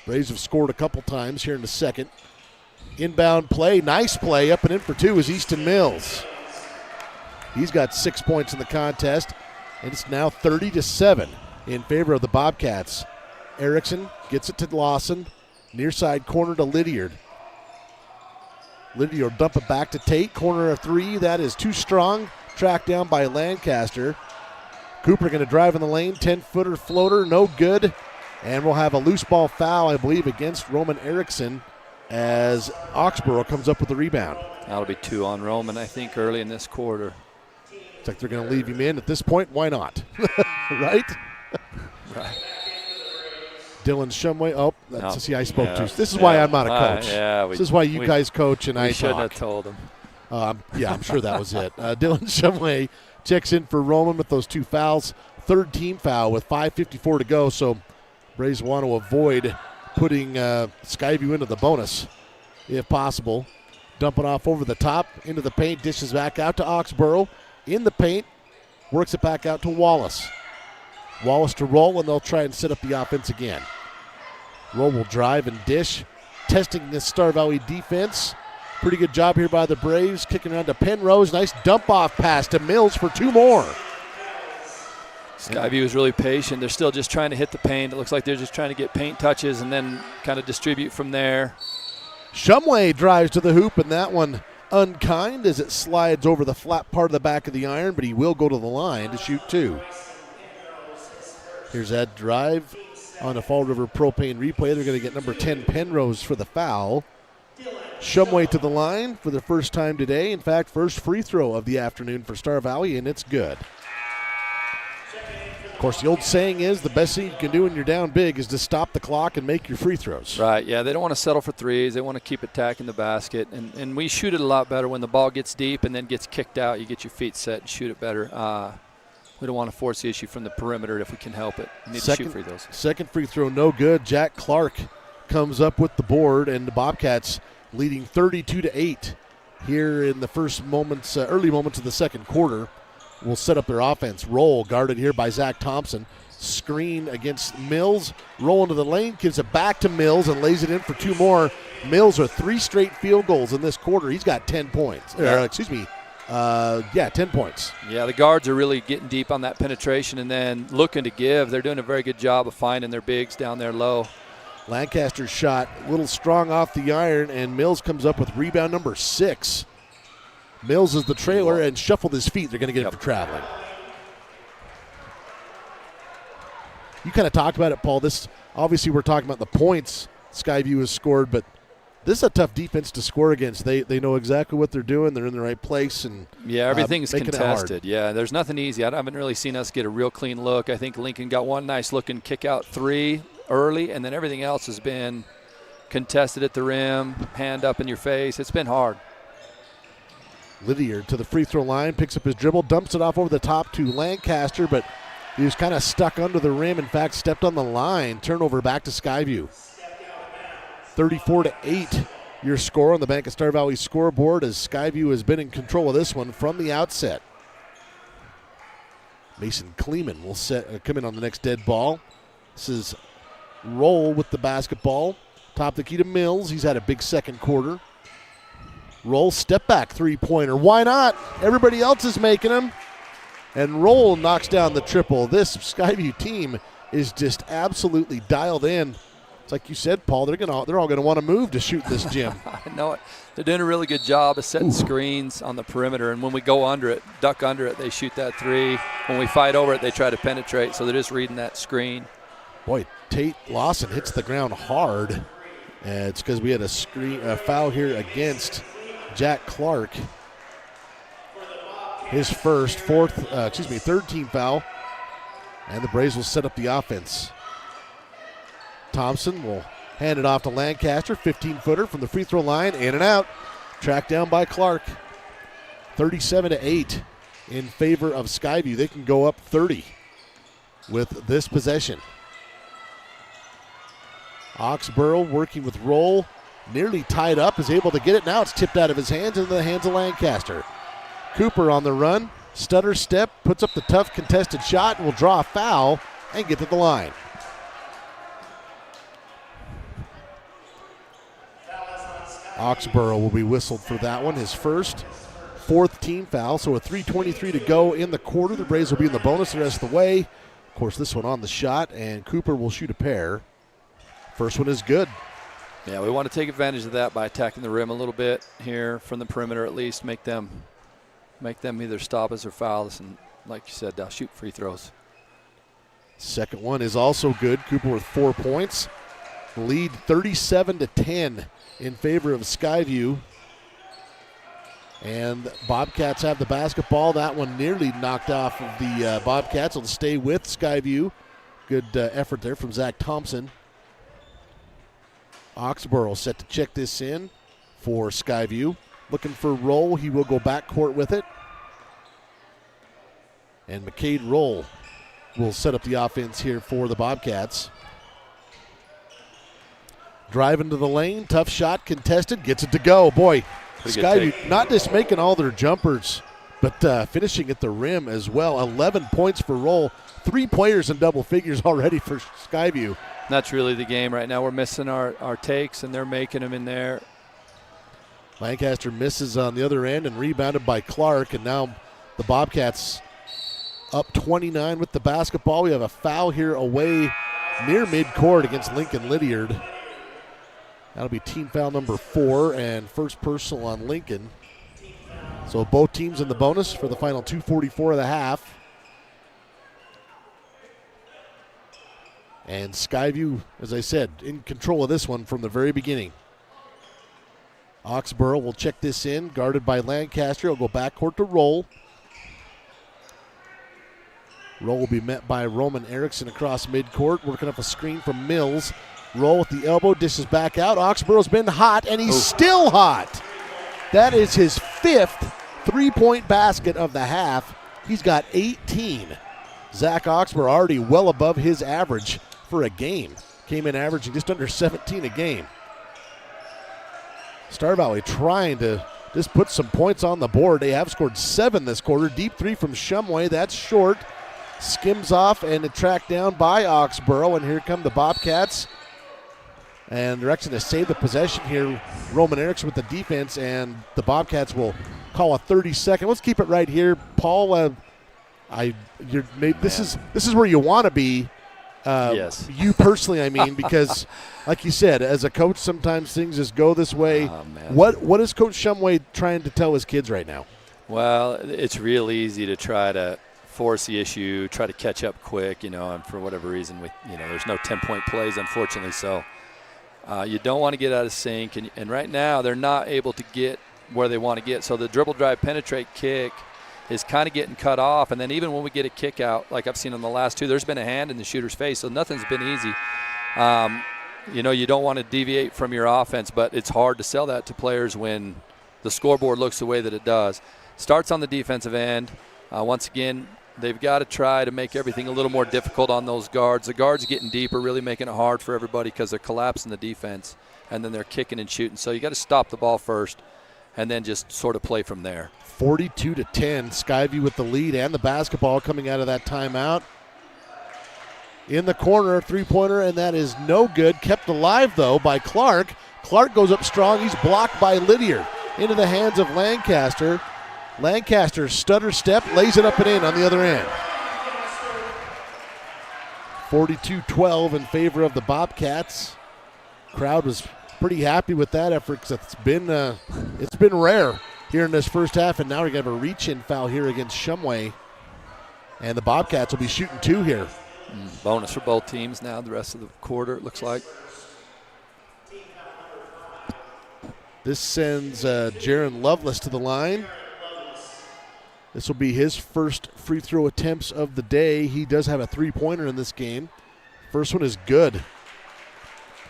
Braves have scored a couple times here in the second. Inbound play, nice play, up and in for two is Easton Mills. He's got 6 points in the contest, and it's now 30-7 in favor of the Bobcats. Erickson gets it to Lawson, near side corner to Lydiard. Lydiard will dump it back to Tate, corner of three, that is too strong, tracked down by Lancaster. Cooper going to drive in the lane, 10-footer floater, no good, and we'll have a loose ball foul, I believe, against Roman Erickson, as Oxborough comes up with the rebound. That'll be 2 on Roman, I think, early in this quarter. It's like they're going to leave him in. At this point, why not? Right? Right. Dylan Shumway. Oh, that's the I spoke to. This is Yeah. why I'm not a coach. This is why you guys coach and I talk. shouldn't have told him. Yeah, I'm sure that was it. Dylan Shumway checks in for Roman with those 2 fouls. Third team foul with 5:54 to go. So Braves want to avoid putting Skyview into the bonus if possible. Dumping off over the top into the paint, dishes back out to Oxborough. In the paint, works it back out to Wallace. Wallace to Roll, and they'll try and set up the offense again. Roll will drive and dish, testing this Star Valley defense. Pretty good job here by the Braves, kicking around to Penrose. Nice dump-off pass to Mills for 2 more. Skyview is really patient. They're still just trying to hit the paint. It looks like they're just trying to get paint touches and then kind of distribute from there. Shumway drives to the hoop, and that one unkind as it slides over the flat part of the back of the iron, but he will go to the line to shoot 2. Here's that drive on a Fall River Propane replay. They're going to get number 10 Penrose for the foul. Shumway to the line for the first time today. In fact, first free throw of the afternoon for Star Valley, and it's good. Of course, the old saying is the best thing you can do when you're down big is to stop the clock and make your free throws. Right, yeah, they don't want to settle for threes. They want to keep attacking the basket. And we shoot it a lot better when the ball gets deep and then gets kicked out. You get your feet set and shoot it better. We don't want to force the issue from the perimeter if we can help it. We need to shoot free throws. Second free throw, no good. Jack Clark comes up with the board, and the Bobcats leading 32-8 here in the first moments, early moments of the second quarter. Will set up their offense. Roll guarded here by Zach Thompson. Screen against Mills. Roll into the lane, gives it back to Mills and lays it in for 2 more. Mills are 3 straight field goals in this quarter. He's got 10 points. 10 points. Yeah, the guards are really getting deep on that penetration and then looking to give. They're doing a very good job of finding their bigs down there low. Lancaster's shot a little strong off the iron, and Mills comes up with rebound number 6. Mills is the trailer and shuffled his feet. They're going to get him for traveling. You kind of talked about it, Paul. This obviously we're talking about the points Skyview has scored, but this is a tough defense to score against. They know exactly what they're doing. They're in the right place, and everything's making contested. Yeah, there's nothing easy. I haven't really seen us get a real clean look. I think Lincoln got one nice looking kick out 3 early, and then everything else has been contested at the rim, hand up in your face. It's been hard. Lydiard to the free throw line, picks up his dribble, dumps it off over the top to Lancaster, but he was kind of stuck under the rim. In fact, stepped on the line. Turnover back to Skyview. 34-8 your score on the Bank of Star Valley scoreboard, as Skyview has been in control of this one from the outset. Mason Kleeman will come in on the next dead ball. This is Roll with the basketball. Top the key to Mills. He's had a big second quarter. Roll step back 3-pointer. Why not? Everybody else is making them. And Roll knocks down the triple. This Skyview team is just absolutely dialed in. It's like you said, Paul, they're all going to want to move to shoot this gym. I know it. They're doing a really good job of setting screens on the perimeter, and when we go under it, duck under it, they shoot that 3. When we fight over it, they try to penetrate, so they're just reading that screen. Boy, Tate Lawson hits the ground hard. It's because we had a foul here against Jack Clark. His third team foul. And the Braves will set up the offense. Thompson will Handed off to Lancaster, 15-footer from the free throw line, in and out. Tracked down by Clark. 37-8 in favor of Skyview. They can go up 30 with this possession. Oxborough working with Roll, nearly tied up, is able to get it. Now it's tipped out of his hands into the hands of Lancaster. Cooper on the run, stutter step, puts up the tough contested shot, and will draw a foul and get to the line. Oxborough will be whistled for that one, his first, fourth team foul. So with 3:23 to go in the quarter, the Braves will be in the bonus the rest of the way. Of course, this one on the shot, and Cooper will shoot a pair. First one is good. Yeah, we want to take advantage of that by attacking the rim a little bit here from the perimeter, at least make them either stop us or foul us, and like you said, shoot free throws. Second one is also good. Cooper with 4 points. Lead 37-10 in favor of Skyview. And Bobcats have the basketball. That one nearly knocked off of the Bobcats. It'll stay with Skyview. Good effort there from Zach Thompson. Oxborough set to check this in for Skyview. Looking for Roll. He will go backcourt with it. And McCade Roll will set up the offense here for the Bobcats. Driving to the lane, tough shot, contested, gets it to go. Boy, Skyview not just making all their jumpers, but finishing at the rim as well. 11 points for Roll. 3 players in double figures already for Skyview. That's really the game right now. We're missing our takes, and they're making them in there. Lancaster misses on the other end and rebounded by Clark, and now the Bobcats up 29 with the basketball. We have a foul here away near midcourt against Lincoln Lydiard. That'll be team foul number 4 and first personal on Lincoln. So both teams in the bonus for the final 2:44 of the half. And Skyview, as I said, in control of this one from the very beginning. Oxborough will check this in, guarded by Lancaster. He'll go backcourt to Roll. Roll will be met by Roman Erickson across midcourt, working up a screen from Mills. Roll with the elbow, dishes back out. Oxborough's been hot, and he's still hot. That is his 5th three-point basket of the half. He's got 18. Zach Oxborough already well above his average for a game. Came in averaging just under 17 a game. Star Valley trying to just put some points on the board. They have scored 7 this quarter. Deep three from Shumway. That's short. Skims off and tracked down by Oxborough. And here come the Bobcats. And direction to save the possession here. Roman Erickson with the defense, and the Bobcats will call a 30-second. Let's keep it right here, Paul. This is where you want to be. Yes. You personally, I mean, because like you said, as a coach, sometimes things just go this way. Oh, man. What is Coach Shumway trying to tell his kids right now? Well, it's real easy to try to force the issue, try to catch up quick, and for whatever reason, there's no 10-point plays, unfortunately. So you don't want to get out of sync, and right now they're not able to get where they want to get. So the dribble, drive, penetrate, kick is kind of getting cut off, and then even when we get a kick out, like I've seen on the last 2, there's been a hand in the shooter's face, so nothing's been easy. You don't want to deviate from your offense, but it's hard to sell that to players when the scoreboard looks the way that it does. Starts on the defensive end. Once again, they've got to try to make everything a little more difficult on those guards. The guards are getting deeper, really making it hard for everybody because they're collapsing the defense, and then they're kicking and shooting. So you got to stop the ball first and then just sort of play from there. 42-10, Skyview with the lead and the basketball coming out of that timeout. In the corner, three-pointer, and that is no good. Kept alive, though, by Clark. Clark goes up strong. He's blocked by Lydiard. Into the hands of Lancaster. Lancaster stutter step, lays it up and in on the other end. 42-12 in favor of the Bobcats. Crowd was pretty happy with that effort because it's been rare here in this first half, and now we're going to have a reach-in foul here against Shumway. And the Bobcats will be shooting 2 here. Bonus for both teams now the rest of the quarter, it looks like. This sends Jaron Lovelace to the line. This will be his first free throw attempts of the day. He does have a three-pointer in this game. First one is good.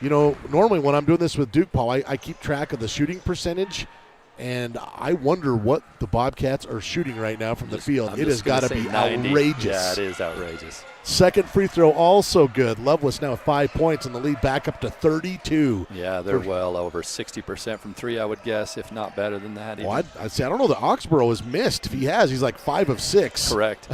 Normally when I'm doing this with Duke, Paul, I keep track of the shooting percentage, and I wonder what the Bobcats are shooting right now from the field. It has got to be 90. outrageous. Yeah, it is outrageous. Second free throw also good. Loveless now 5 points, and the lead back up to 32. Yeah, they're well over 60% from three, I would guess, if not better than that. Well, I'd say I don't know that Oxborough has missed. If he has, he's like 5 of 6. Correct.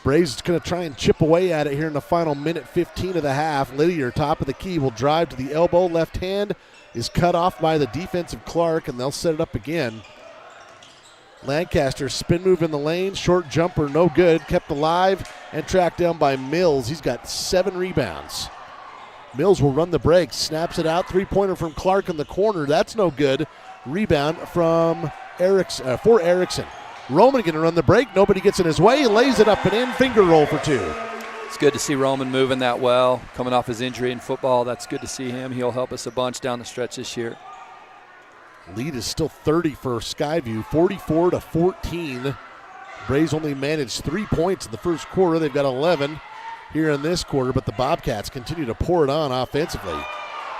Braves going to try and chip away at it here in the final minute 15 of the half. Lydiard, top of the key, will drive to the elbow. Left hand is cut off by the defensive Clark, and they'll set it up again. Lancaster, spin move in the lane, short jumper, no good. Kept alive and tracked down by Mills. He's got 7 rebounds. Mills will run the break, snaps it out. Three-pointer from Clark in the corner. That's no good. Rebound from for Erickson. Roman going to run the break. Nobody gets in his way. Lays it up and in. Finger roll for 2. It's good to see Roman moving that well. Coming off his injury in football, that's good to see him. He'll help us a bunch down the stretch this year. Lead is still 30 for Skyview, 44-14. Braves only managed 3 points in the first quarter. They've got 11 here in this quarter, but the Bobcats continue to pour it on offensively.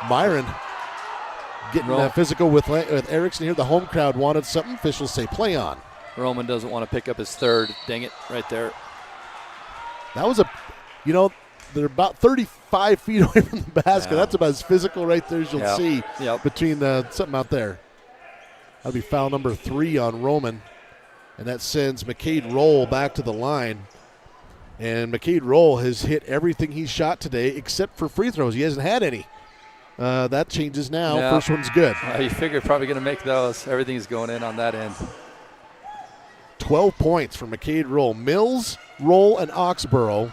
Myron getting physical with Erickson here. The home crowd wanted something. Officials say play on. Roman doesn't want to pick up his third. Dang it, right there. That was they're about 35 feet away from the basket. Yeah. That's about as physical right there as you'll see between something out there. That'll be foul number 3 on Roman. And that sends McCade Roll back to the line. And McCade Roll has hit everything he's shot today except for free throws. He hasn't had any. That changes now. Yeah. First one's good. You figure probably going to make those. Everything's going in on that end. 12 points for McCade Roll. Mills, Roll, and Oxborough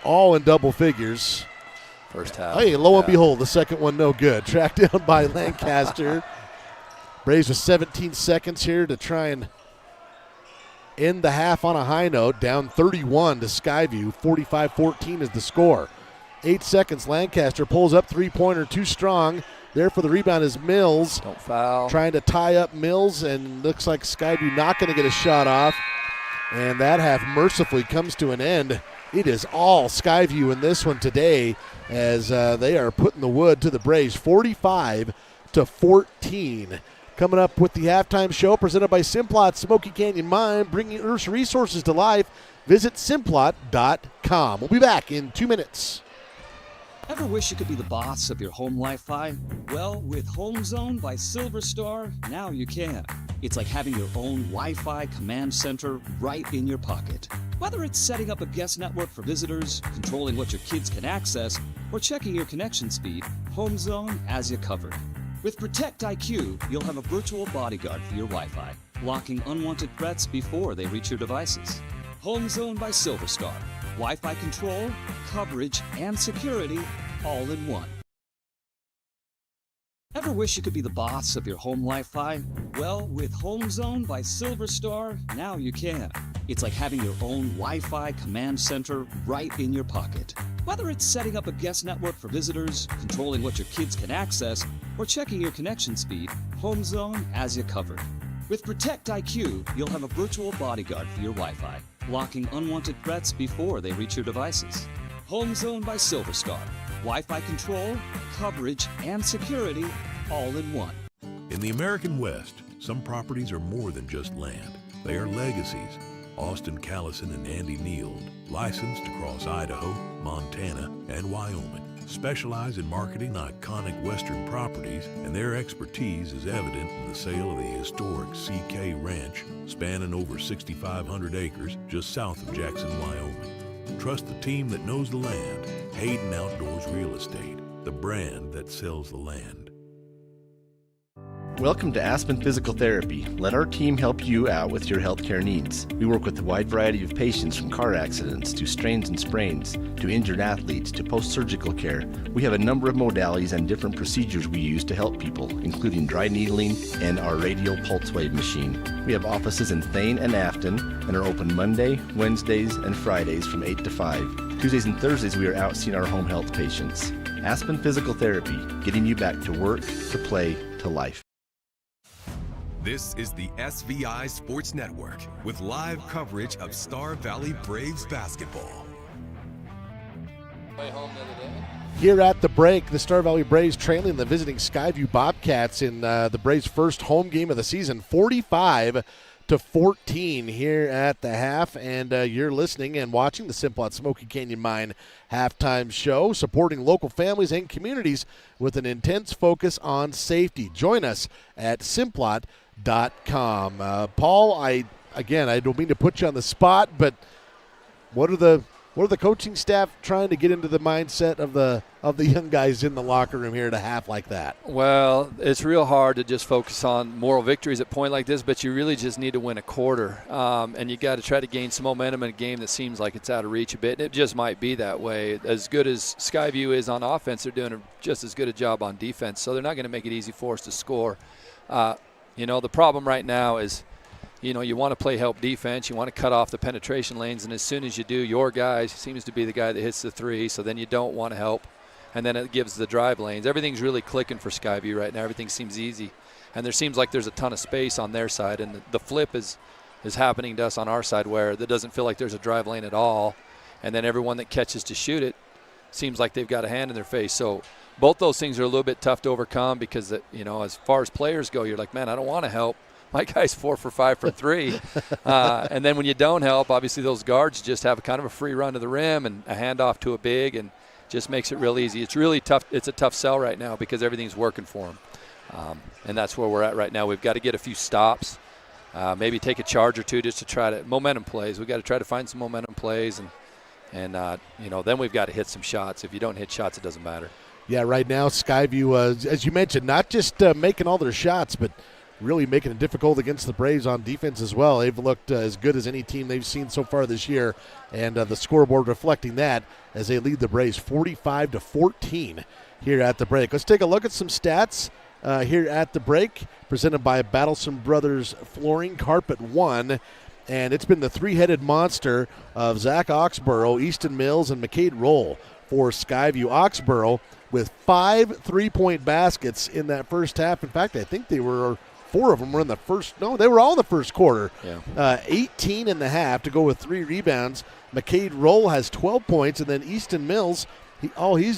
all in double figures. First half. Hey, lo and behold, the second one no good. Tracked down by Lancaster. Braves with 17 seconds here to try and end the half on a high note. Down 31 to Skyview. 45-14 is the score. 8 seconds. Lancaster pulls up three-pointer too strong. There for the rebound is Mills. Don't foul. Trying to tie up Mills, and looks like Skyview not going to get a shot off. And that half mercifully comes to an end. It is all Skyview in this one today as they are putting the wood to the Braves, 45-14. Coming up with the halftime show presented by Simplot Smoky Canyon Mine, bringing Earth's resources to life. Visit Simplot.com. We'll be back in 2 minutes. Ever wish you could be the boss of your home Wi-Fi? Well, with Home Zone by Silver Star, now you can. It's like having your own Wi-Fi command center right in your pocket. Whether it's setting up a guest network for visitors, controlling what your kids can access, or checking your connection speed, Home Zone has you covered. With Protect IQ, you'll have a virtual bodyguard for your Wi-Fi, blocking unwanted threats before they reach your devices. Home Zone by Silver Star. Wi-Fi control, coverage, and security all in one. Ever wish you could be the boss of your home Wi-Fi? Well, with Home Zone by Silver Star, now you can. It's like having your own Wi-Fi command center right in your pocket. Whether it's setting up a guest network for visitors, controlling what your kids can access, or checking your connection speed, Home Zone has you covered. With Protect IQ, you'll have a virtual bodyguard for your Wi-Fi, blocking unwanted threats before they reach your devices. Home Zone by Silver Star. Wi-Fi control, coverage, and security all in one. In the American West, some properties are more than just land. They are legacies. Austin Callison and Andy Neild, licensed across Idaho, Montana, and Wyoming, specialize in marketing iconic Western properties, and their expertise is evident in the sale of the historic CK Ranch, spanning over 6,500 acres just south of Jackson, Wyoming. Trust the team that knows the land. Hayden Outdoors Real Estate, the brand that sells the land. Welcome to Aspen Physical Therapy. Let our team help you out with your healthcare needs. We work with a wide variety of patients, from car accidents to strains and sprains to injured athletes to post-surgical care. We have a number of modalities and different procedures we use to help people, including dry needling and our radial pulse wave machine. We have offices in Thane and Afton and are open Monday, Wednesdays, and Fridays from 8 to 5. Tuesdays and Thursdays we are out seeing our home health patients. Aspen Physical Therapy, getting you back to work, to play, to life. This is the SVI Sports Network with live coverage of Star Valley Braves basketball. Way home the other day. Here at the break, the Star Valley Braves trailing the visiting Skyview Bobcats in the Braves' first home game of the season, 45-14 here at the half. And you're listening and watching the Simplot Smoky Canyon Mine halftime show, supporting local families and communities with an intense focus on safety. Join us at Simplot.com. Paul, I don't mean to put you on the spot, but what are the coaching staff trying to get into the mindset of the young guys in the locker room here at a half like that? Well, it's real hard to just focus on moral victories at a point like this, but you really just need to win a quarter. And you got to try to gain some momentum in a game that seems like it's out of reach a bit. And it just might be that way. As good as Skyview is on offense, they're doing just as good a job on defense. So they're not going to make it easy for us to score. The problem right now is, you want to play help defense. You want to cut off the penetration lanes. And as soon as you do, your guy seems to be the guy that hits the three. So then you don't want to help. And then it gives the drive lanes. Everything's really clicking for Skyview right now. Everything seems easy. And there seems like there's a ton of space on their side. And the flip is happening to us on our side, where it doesn't feel like there's a drive lane at all. And then everyone that catches to shoot it seems like they've got a hand in their face. So both those things are a little bit tough to overcome because, as far as players go, you're like, man, I don't want to help. My guy's 4 for 5 from 3. And then when you don't help, obviously those guards just have kind of a free run to the rim and a handoff to a big, and just makes it real easy. It's really tough. It's a tough sell right now because everything's working for them. And that's where we're at right now. We've got to get a few stops, maybe take a charge or two just to try to – momentum plays. We've got to try to find some momentum plays, and then we've got to hit some shots. If you don't hit shots, it doesn't matter. Yeah, right now Skyview, as you mentioned, not just making all their shots, but – really making it difficult against the Braves on defense as well. They've looked as good as any team they've seen so far this year, and the scoreboard reflecting that as they lead the Braves 45-14 here at the break. Let's take a look at some stats here at the break, presented by Battleson Brothers Flooring, Carpet One. And it's been the three-headed monster of Zach Oxborough, Easton Mills, and McCade Roll for Skyview. Oxborough with 5 3-point baskets in that first half. In fact, I think they were – 4 of them were in the first. No, they were all in the first quarter. Yeah. 18 in the half to go with 3 rebounds. McCade Roll has 12 points, and then Easton Mills, all he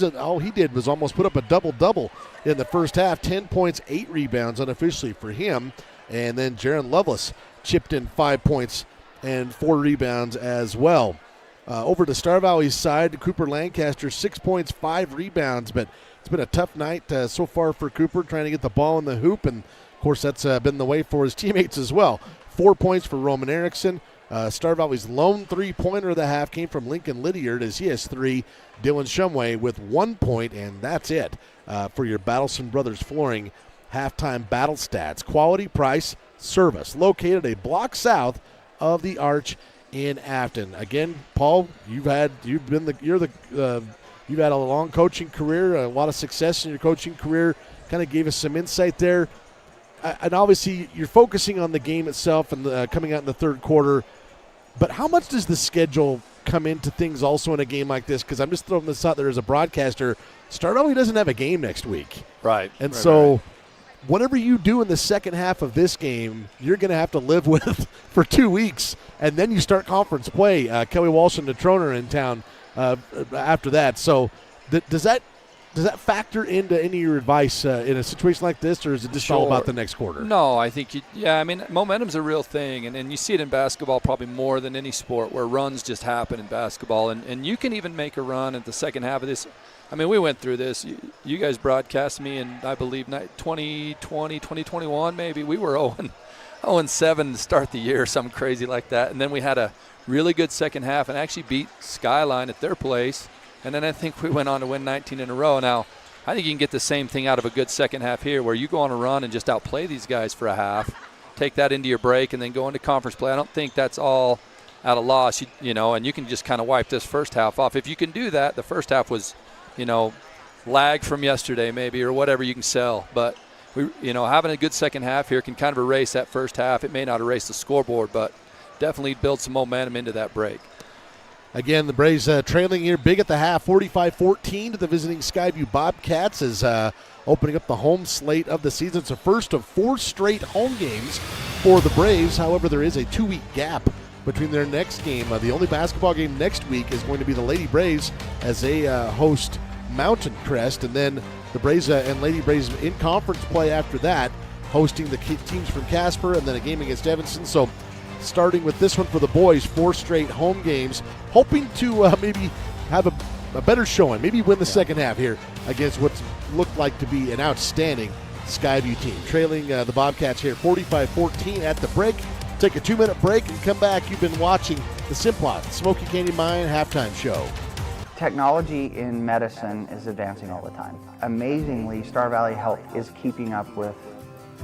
did was almost put up a double-double in the first half. 10 points, 8 rebounds unofficially for him. And then Jaron Lovelace chipped in 5 points and 4 rebounds as well. Over to Star Valley's side, Cooper Lancaster, 6 points, 5 rebounds, but it's been a tough night so far for Cooper, trying to get the ball in the hoop, and of course, that's been the way for his teammates as well. 4 points for Roman Erickson. Star Valley's lone three-pointer of the half came from Lincoln Lydiard as he has 3. Dylan Shumway with 1 point, and that's it for your Battleson Brothers Flooring halftime battle stats. Quality, price, service. Located a block south of the Arch in Afton. Again, Paul, you've had a long coaching career, a lot of success in your coaching career. Kind of gave us some insight there. And obviously, you're focusing on the game itself and coming out in the third quarter. But how much does the schedule come into things also in a game like this? Because I'm just throwing this out there as a broadcaster. Star Valley doesn't have a game next week. Right. And so whatever you do in the second half of this game, you're going to have to live with for 2 weeks. And then you start conference play. Kelly Walsh and Natrona in town after that. So does that factor into any of your advice in a situation like this, or is it just all about the next quarter? No, I think momentum's a real thing, and you see it in basketball probably more than any sport, where runs just happen in basketball, and you can even make a run at the second half of this. I mean, we went through this. You guys broadcast me in, I believe, 2020, 2021 maybe. We were 0-7 to start the year, something crazy like that, and then we had a really good second half and actually beat Skyline at their place. And then I think we went on to win 19 in a row. Now, I think you can get the same thing out of a good second half here, where you go on a run and just outplay these guys for a half, take that into your break, and then go into conference play. I don't think that's all at a loss, and you can just kind of wipe this first half off. If you can do that, the first half was, lag from yesterday maybe or whatever you can sell. But, having a good second half here can kind of erase that first half. It may not erase the scoreboard, but definitely build some momentum into that break. Again, the Braves trailing here big at the half, 45-14 to the visiting Skyview Bobcats, is opening up the home slate of the season. It's the first of 4 straight home games for the Braves. However, there is a 2-week gap between their next game. The only basketball game next week is going to be the Lady Braves as they host Mountain Crest, and then the Braves and Lady Braves in conference play after that, hosting the teams from Casper, and then a game against Evanston. So starting with this one for the boys, 4 straight home games, hoping to maybe have a better showing, maybe win the second half here against what's looked like to be an outstanding Skyview team. Trailing the Bobcats here 45-14 at the break. Take a 2-minute break and come back. You've been watching the Simplot Smoky Canyon Mine halftime show. Technology in medicine is advancing all the time. Amazingly, Star Valley Health is keeping up with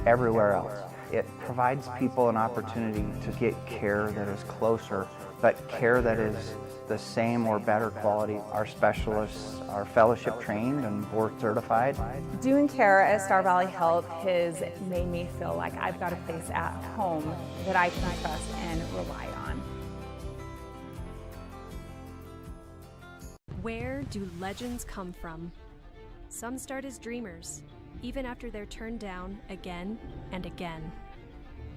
everywhere else. It provides people an opportunity to get care that is closer, but care that is the same or better quality. Our specialists are fellowship trained and board certified. Doing care at Star Valley Health has made me feel like I've got a place at home that I can trust and rely on. Where do legends come from? Some start as dreamers, even after they're turned down again and again.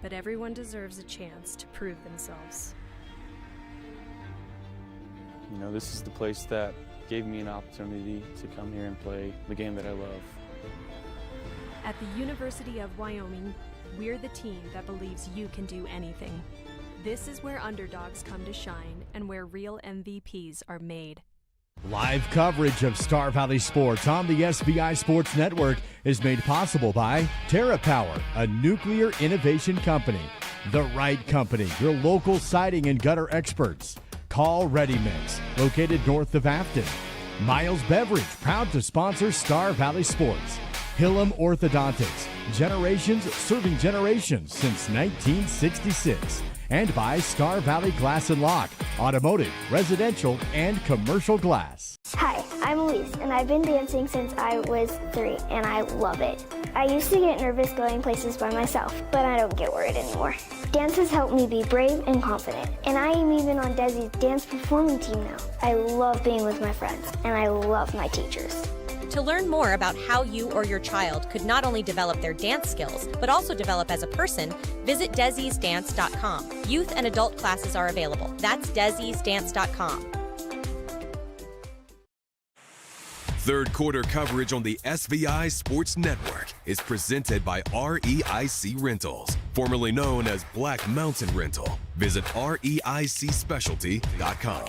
But everyone deserves a chance to prove themselves. You know, this is the place that gave me an opportunity to come here and play the game that I love. At the University of Wyoming, we're the team that believes you can do anything. This is where underdogs come to shine and where real MVPs are made. Live coverage of Star Valley Sports on the SVI Sports Network is made possible by TerraPower, a nuclear innovation company. The Right Company, your local siding and gutter experts. Call Ready Mix, located north of Afton. Miles Beverage, proud to sponsor Star Valley Sports. Hillam Orthodontics, generations serving generations since 1966. And by Star Valley Glass and Lock, automotive, residential, and commercial glass. Hi, I'm Elise, and I've been dancing since I was 3, and I love it. I used to get nervous going places by myself, but I don't get worried anymore. Dance has helped me be brave and confident, and I am even on Desi's dance performing team now. I love being with my friends, and I love my teachers. To learn more about how you or your child could not only develop their dance skills, but also develop as a person, visit Desi'sDance.com. Youth and adult classes are available. That's Desi'sDance.com. Third quarter coverage on the SVI Sports Network is presented by REIC Rentals, formerly known as Black Mountain Rental. Visit REICSpecialty.com.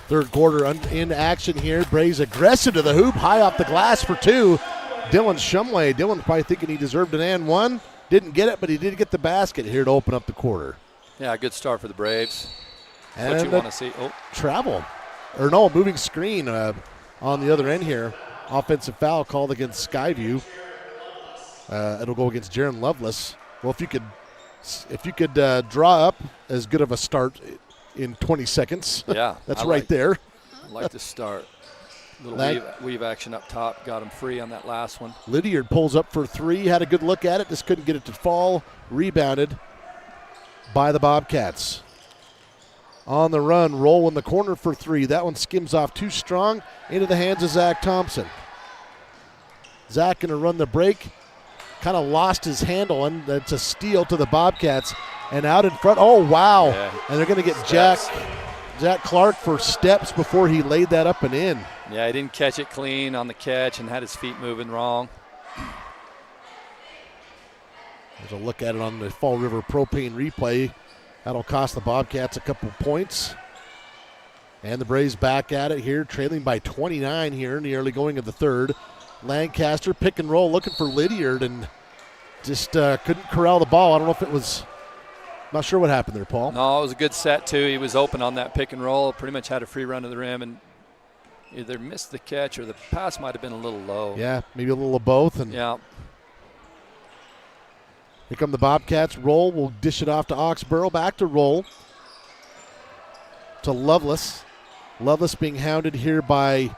Third quarter in action here. Braves aggressive to the hoop, high off the glass for 2. Dylan Shumway. Dylan probably thinking he deserved an and 1. Didn't get it, but he did get the basket here to open up the quarter. Yeah, good start for the Braves. And what you want to see. Oh. Travel. Or no, moving screen on the other end here. Offensive foul called against Skyview. It'll go against Jaron Lovelace. Well, if you could draw up as good of a start in 20 seconds. Yeah. That's right there. I like to start. Little weave action up top. Got him free on that last one. Lydiard pulls up for 3. Had a good look at it. Just couldn't get it to fall. Rebounded by the Bobcats. On the run. Roll in the corner for 3. That one skims off too strong. Into the hands of Zach Thompson. Zach going to run the break. Kind of lost his handle, and that's a steal to the Bobcats. And out in front, oh, wow. Yeah. And they're going to get Jack Clark for steps before he laid that up and in. Yeah, he didn't catch it clean on the catch and had his feet moving wrong. There's a look at it on the Fall River Propane replay. That'll cost the Bobcats a couple points. And the Braves back at it here, trailing by 29 here in the early going of the third. Lancaster pick and roll looking for Lydiard and just couldn't corral the ball. I don't know if it was – not sure what happened there, Paul. No, it was a good set, too. He was open on that pick and roll, pretty much had a free run to the rim and either missed the catch or the pass might have been a little low. Yeah, maybe a little of both. And yeah. Here come the Bobcats. Roll will dish it off to Oxborough. Back to Roll. To Lovelace. Lovelace being hounded here by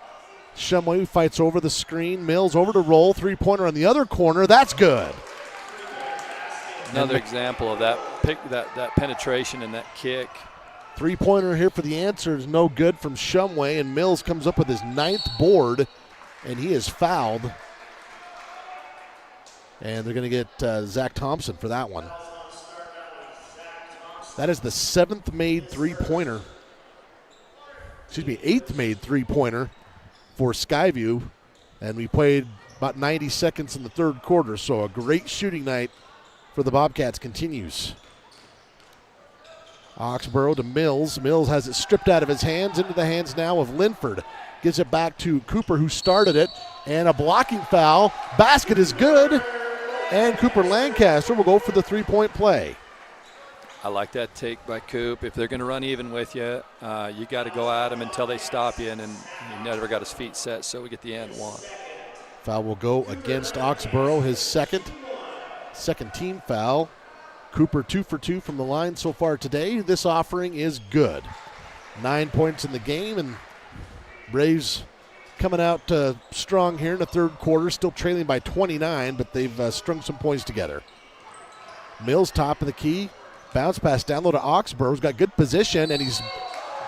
Shumway, who fights over the screen. Mills over to Roll. 3-pointer on the other corner. That's good. Another example of that that penetration and that kick. 3-pointer here for the answer is no good from Shumway, and Mills comes up with his 9th board, and he is fouled. And they're going to get Zach Thompson for that one. That is the 7th made 3-pointer. Excuse me, 8th made 3-pointer for Skyview, and we played about 90 seconds in the third quarter, so a great shooting night for the Bobcats continues. Oxborough to Mills. Mills has it stripped out of his hands, into the hands now of Linford. Gives it back to Cooper, who started it, and a blocking foul. Basket is good, and Cooper Lancaster will go for the three-point play. I like that take by Coop. If they're going to run even with you, you got to go at them until they stop you, and he never got his feet set, so we get the and one. Foul will go against Oxborough, his second team foul. Cooper 2 for 2 from the line so far today. This offering is good. 9 points in the game, and Braves coming out strong here in the third quarter, still trailing by 29, but they've strung some points together. Mills top of the key. Bounce pass down low to Oxborough. He's got good position, and he's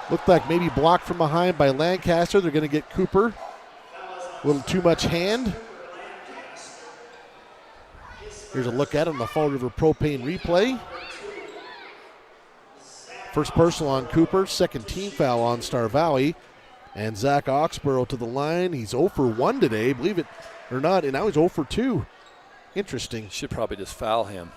looked like maybe blocked from behind by Lancaster. They're going to get Cooper. A little too much hand. Here's a look at it on the Fall River Propane replay. First personal on Cooper, second team foul on Star Valley. And Zach Oxborough to the line. He's 0 for 1 today, believe it or not, and now he's 0 for 2. Interesting. Should probably just foul him.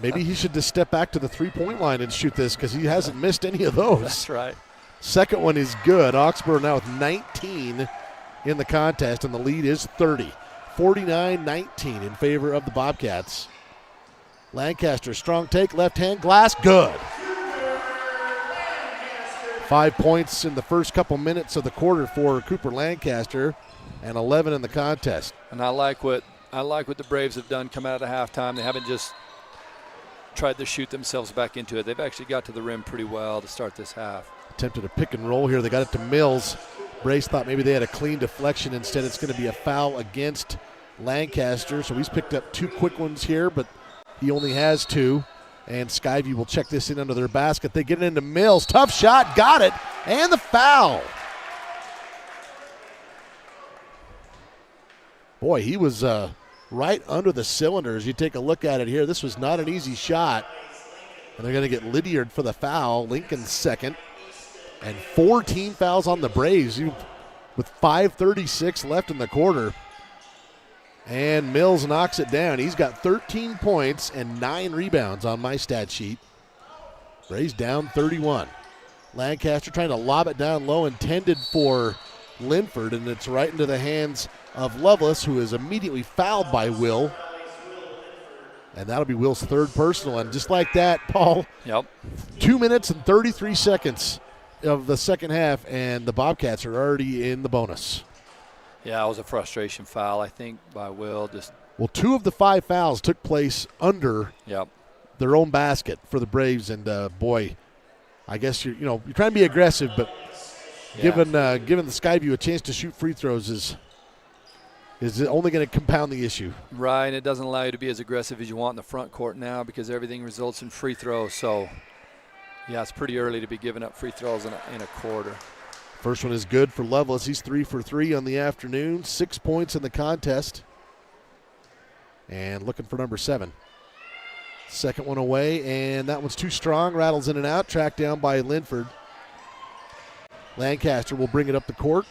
Maybe he should just step back to the three-point line and shoot this, because he hasn't missed any of those. That's right. Second one is good. Oxborough now with 19 in the contest, and the lead is 30. 49-19 in favor of the Bobcats. Lancaster, strong take, left hand, glass, good. 5 points in the first couple minutes of the quarter for Cooper Lancaster, and 11 in the contest. And I like what the Braves have done come out of halftime. They haven't just tried to shoot themselves back into it. They've actually got to the rim pretty well to start this half. Attempted a pick and roll here. They got it to Mills. Braves thought maybe they had a clean deflection. Instead, it's going to be a foul against Lancaster. So he's picked up 2 quick ones here, but he only has 2. And Skyview will check this in under their basket. They get it into Mills. Tough shot. Got it. And the foul. Boy, he was right under the cylinders. You take a look at it here. This was not an easy shot. And they're going to get Lydiard for the foul. Lincoln's second. And 4 team fouls on the Braves with 5:36 left in the quarter. And Mills knocks it down. He's got 13 points and 9 rebounds on my stat sheet. Braves down 31. Lancaster trying to lob it down low, intended for Linford, and it's right into the hands of Lovelace, who is immediately fouled by Will. And that'll be Will's third personal. And just like that, Paul, 2 minutes and 33 seconds of the second half, and the Bobcats are already in the bonus. Yeah, it was a frustration foul, I think, by Will. Well, 2 of the 5 fouls took place under their own basket for the Braves, and boy, I guess you're trying to be aggressive, but giving the Skyview a chance to shoot free throws is only going to compound the issue. Right, and it doesn't allow you to be as aggressive as you want in the front court now, because everything results in free throws. So, yeah, it's pretty early to be giving up free throws in a quarter. First one is good for Lovelace. He's 3 for 3 on the afternoon. 6 points in the contest. And looking for number 7. Second one away, and that one's too strong. Rattles in and out. Tracked down by Linford. Lancaster will bring it up the court.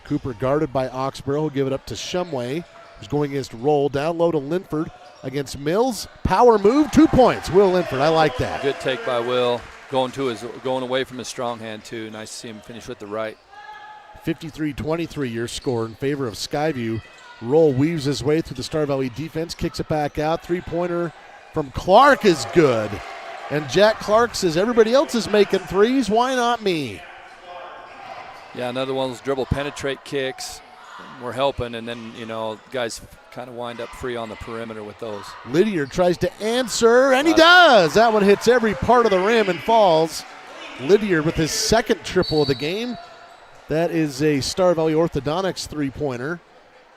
Cooper guarded by Oxborough. He'll give it up to Shumway, who's going against Roll. Down low to Linford against Mills. Power move, 2 points. Will Linford, I like that. Good take by Will. Going away from his strong hand, too. Nice to see him finish with the right. 53-23 your score in favor of Skyview. Roll weaves his way through the Star Valley defense, kicks it back out. 3-pointer from Clark is good. And Jack Clark says, everybody else is making threes. Why not me? Yeah, another one of those dribble penetrate kicks. We're helping, and then, guys kind of wind up free on the perimeter with those. Lydiard tries to answer, and he does. That one hits every part of the rim and falls. Lydiard with his second triple of the game. That is a Star Valley Orthodontics 3-pointer.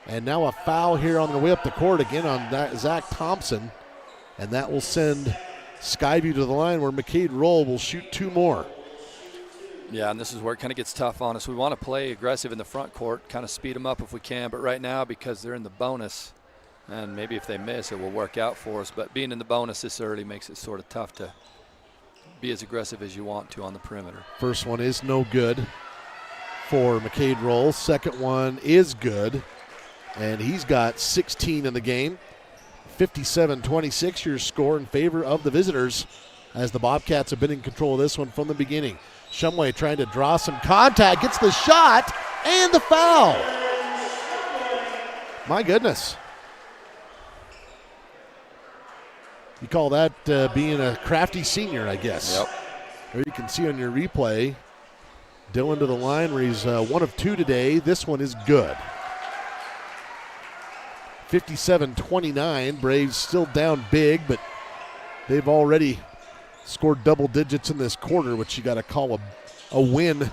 And now a foul here on the way up the court again on Zach Thompson. And that will send Skyview to the line where McCade Roll will shoot 2 more. Yeah, and this is where it kind of gets tough on us. We want to play aggressive in the front court, kind of speed them up if we can. But right now, because they're in the bonus, and maybe if they miss, it will work out for us. But being in the bonus this early makes it sort of tough to be as aggressive as you want to on the perimeter. First one is no good. for McCade Roll. Second one is good, and he's got 16 in the game. 57-26, your score in favor of the visitors, as the Bobcats have been in control of this one from the beginning. Shumway trying to draw some contact, gets the shot, and the foul. My goodness. You call that being a crafty senior, I guess. Yep. There you can see on your replay, Dylan to the line where he's 1 of 2 today. This one is good. 57-29. Braves still down big, but they've already scored double digits in this quarter, which you got to call a win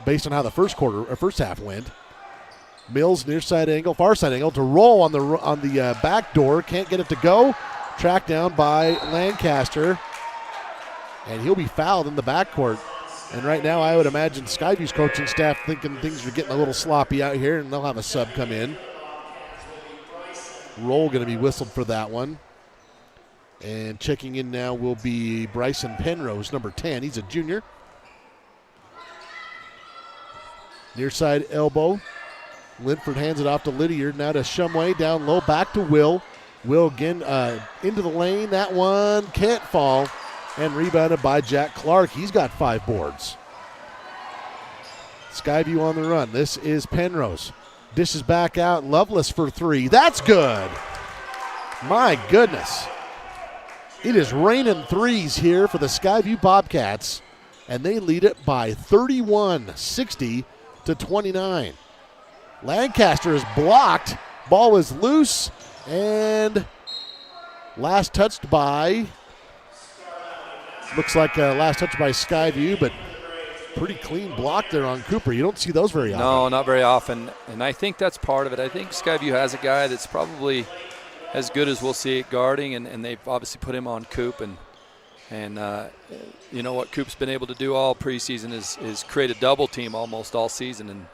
based on how the first half went. Mills near side angle, far side angle to Roll on the back door. Can't get it to go. Tracked down by Lancaster, and he'll be fouled in the backcourt. And right now, I would imagine Skyview's coaching staff thinking things are getting a little sloppy out here, and they'll have a sub come in. Roll going to be whistled for that one. And checking in now will be Bryson Penrose, number 10. He's a junior. Near side elbow. Linford hands it off to Lydiard. Now to Shumway, down low, back to Will. Will again into the lane. That one can't fall. And rebounded by Jack Clark. He's got 5 boards. Skyview on the run. This is Penrose. Dishes back out. Lovelace for 3. That's good. My goodness. It is raining threes here for the Skyview Bobcats, and they lead it by 31-60-29. Lancaster is blocked. Ball is loose, and last touched by, looks like last touch by Skyview, but pretty clean block there on Cooper. You don't see those very often. No, not very often, and I think that's part of it. I think Skyview has a guy that's probably as good as we'll see at guarding, and they've obviously put him on Coop, and you know what Coop's been able to do all preseason is create a double team almost all season,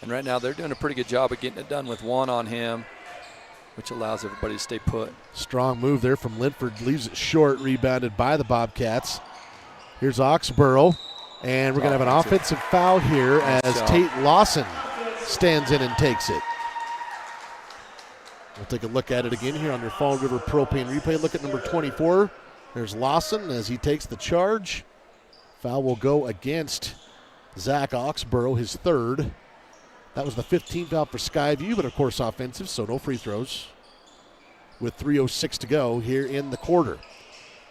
and right now they're doing a pretty good job of getting it done with one on him, which allows everybody to stay put. Strong move there from Linford, leaves it short, rebounded by the Bobcats. Here's Oxborough, and we're going to have an offensive foul here as Tate Lawson stands in and takes it. We'll take a look at it again here on your Fall River Propane replay. Look at number 24. There's Lawson as he takes the charge. Foul will go against Zach Oxborough, his 3rd. That was the 15th foul for Skyview, but of course offensive, so no free throws. With 3:06 to go here in the quarter.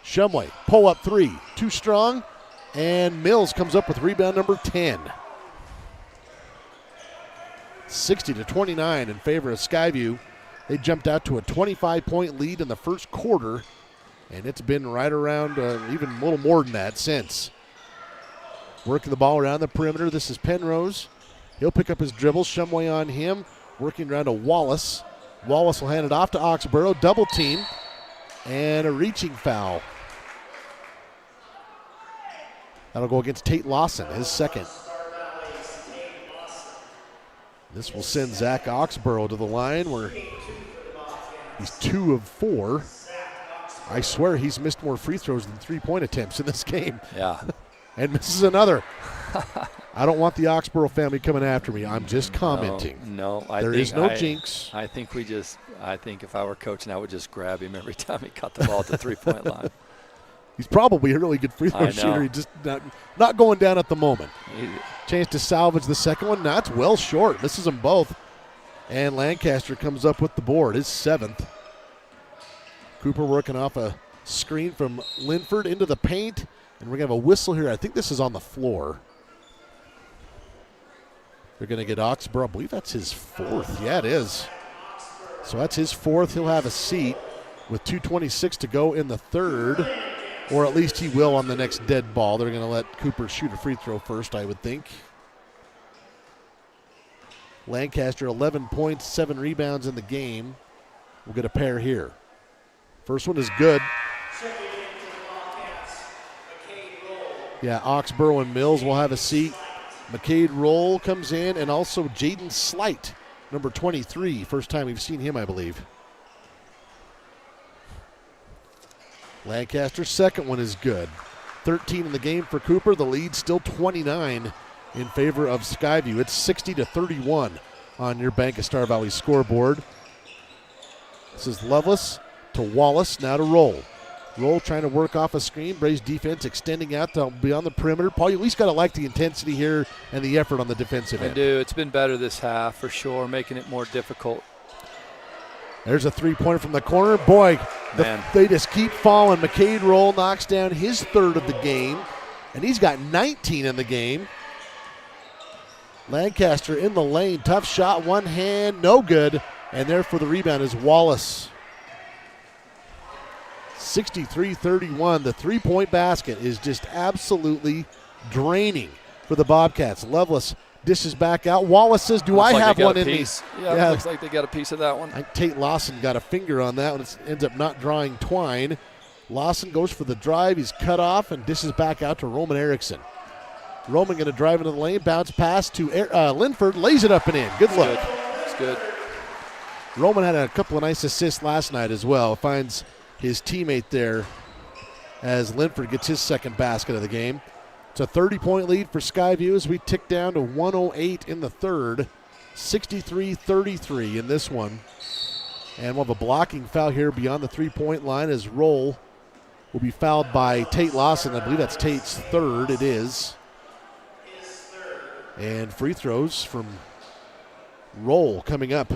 Shumway, pull up 3, too strong, and Mills comes up with rebound number 10. 60-29 in favor of Skyview. They jumped out to a 25-point lead in the first quarter, and it's been right around even a little more than that since. Working the ball around the perimeter. This is Penrose. He'll pick up his dribble. Shumway on him. Working around to Wallace. Wallace will hand it off to Oxborough. Double team. And a reaching foul. That'll go against Tate Lawson, his 2nd. This will send Zach Oxborough to the line where he's 2 of 4. I swear he's missed more free throws than 3-point attempts in this game. Yeah. And misses another. I don't want the Oxborough family coming after me. I'm just commenting. No, there is no jinx. I think if I were coaching, I would just grab him every time he caught the ball at the 3-point line. He's probably a really good free throw shooter. He's just not going down at the moment. Chance to salvage the second one. That's well short. Misses them both. And Lancaster comes up with the board, his 7th. Cooper working off a screen from Linford into the paint. And we're going to have a whistle here. I think this is on the floor. They're going to get Oxborough. I believe that's his 4th. Yeah, it is. So that's his 4th. He'll have a seat with 2:26 to go in the 3rd. Or at least he will on the next dead ball. They're going to let Cooper shoot a free throw first, I would think. Lancaster, 11 points, 7 rebounds in the game. We'll get a pair here. First one is good. Yeah, Oxborough and Mills will have a seat. McCade Roll comes in, and also Jaden Slight, number 23. First time we've seen him, I believe. Lancaster's 2nd one is good. 13 in the game for Cooper. The lead still 29 in favor of Skyview. It's 60-31 on your Bank of Star Valley scoreboard. This is Lovelace to Wallace, now to Roll. Roll trying to work off a screen. Braves defense extending out to beyond the perimeter. Paul, you at least got to like the intensity here and the effort on the defensive end. I do. It's been better this half for sure, making it more difficult. There's a three-pointer from the corner. Boy, they just keep falling. McCade Roll knocks down his third of the game, and he's got 19 in the game. Lancaster in the lane. Tough shot, one hand, no good. And there for the rebound is Wallace. 63-31. The three-point basket is just absolutely draining for the Bobcats. Lovelace dishes back out. Wallace says, do I have one in me? Yeah, it looks like they got a piece of that one. Tate Lawson got a finger on that one. It ends up not drawing twine. Lawson goes for the drive. He's cut off and dishes back out to Roman Erickson. Roman going to drive into the lane. Bounce pass to Linford. Lays it up and in. Good look. It's good. Roman had a couple of nice assists last night as well. Finds his teammate there as Linford gets his second basket of the game. It's a 30-point lead for Skyview as we tick down to 1:08 in the third. 63-33 in this one. And we'll have a blocking foul here beyond the three-point line as Roll will be fouled by Tate Lawson. I believe that's Tate's third. It is. And free throws from Roll coming up.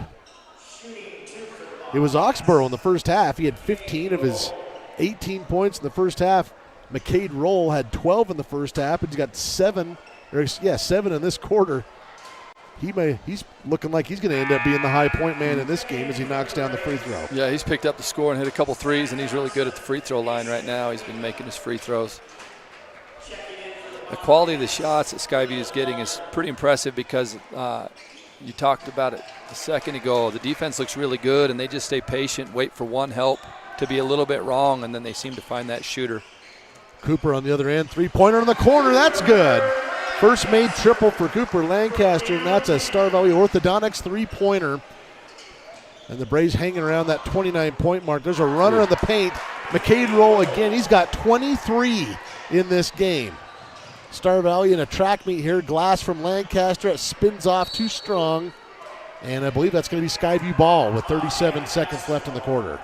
It was Oxborough in the first half. He had 15 of his 18 points in the first half. McCade Roll had 12 in the first half, and he's got 7 in this quarter. He's looking like he's going to end up being the high point man in this game as he knocks down the free throw. Yeah, he's picked up the score and hit a couple threes, and he's really good at the free throw line right now. He's been making his free throws. The quality of the shots that Skyview is getting is pretty impressive because you talked about it a second ago. The defense looks really good, and they just stay patient, wait for one help to be a little bit wrong, and then they seem to find that shooter. Cooper on the other end, three-pointer in the corner. That's good. First made triple for Cooper Lancaster, and that's a Star Valley Orthodontics three-pointer. And the Braves hanging around that 29-point mark. There's a runner in the paint. McCade Roll again. He's got 23 in this game. Star Valley in a track meet here. Glass from Lancaster. It spins off too strong. And I believe that's going to be Skyview ball with 37 seconds left in the quarter.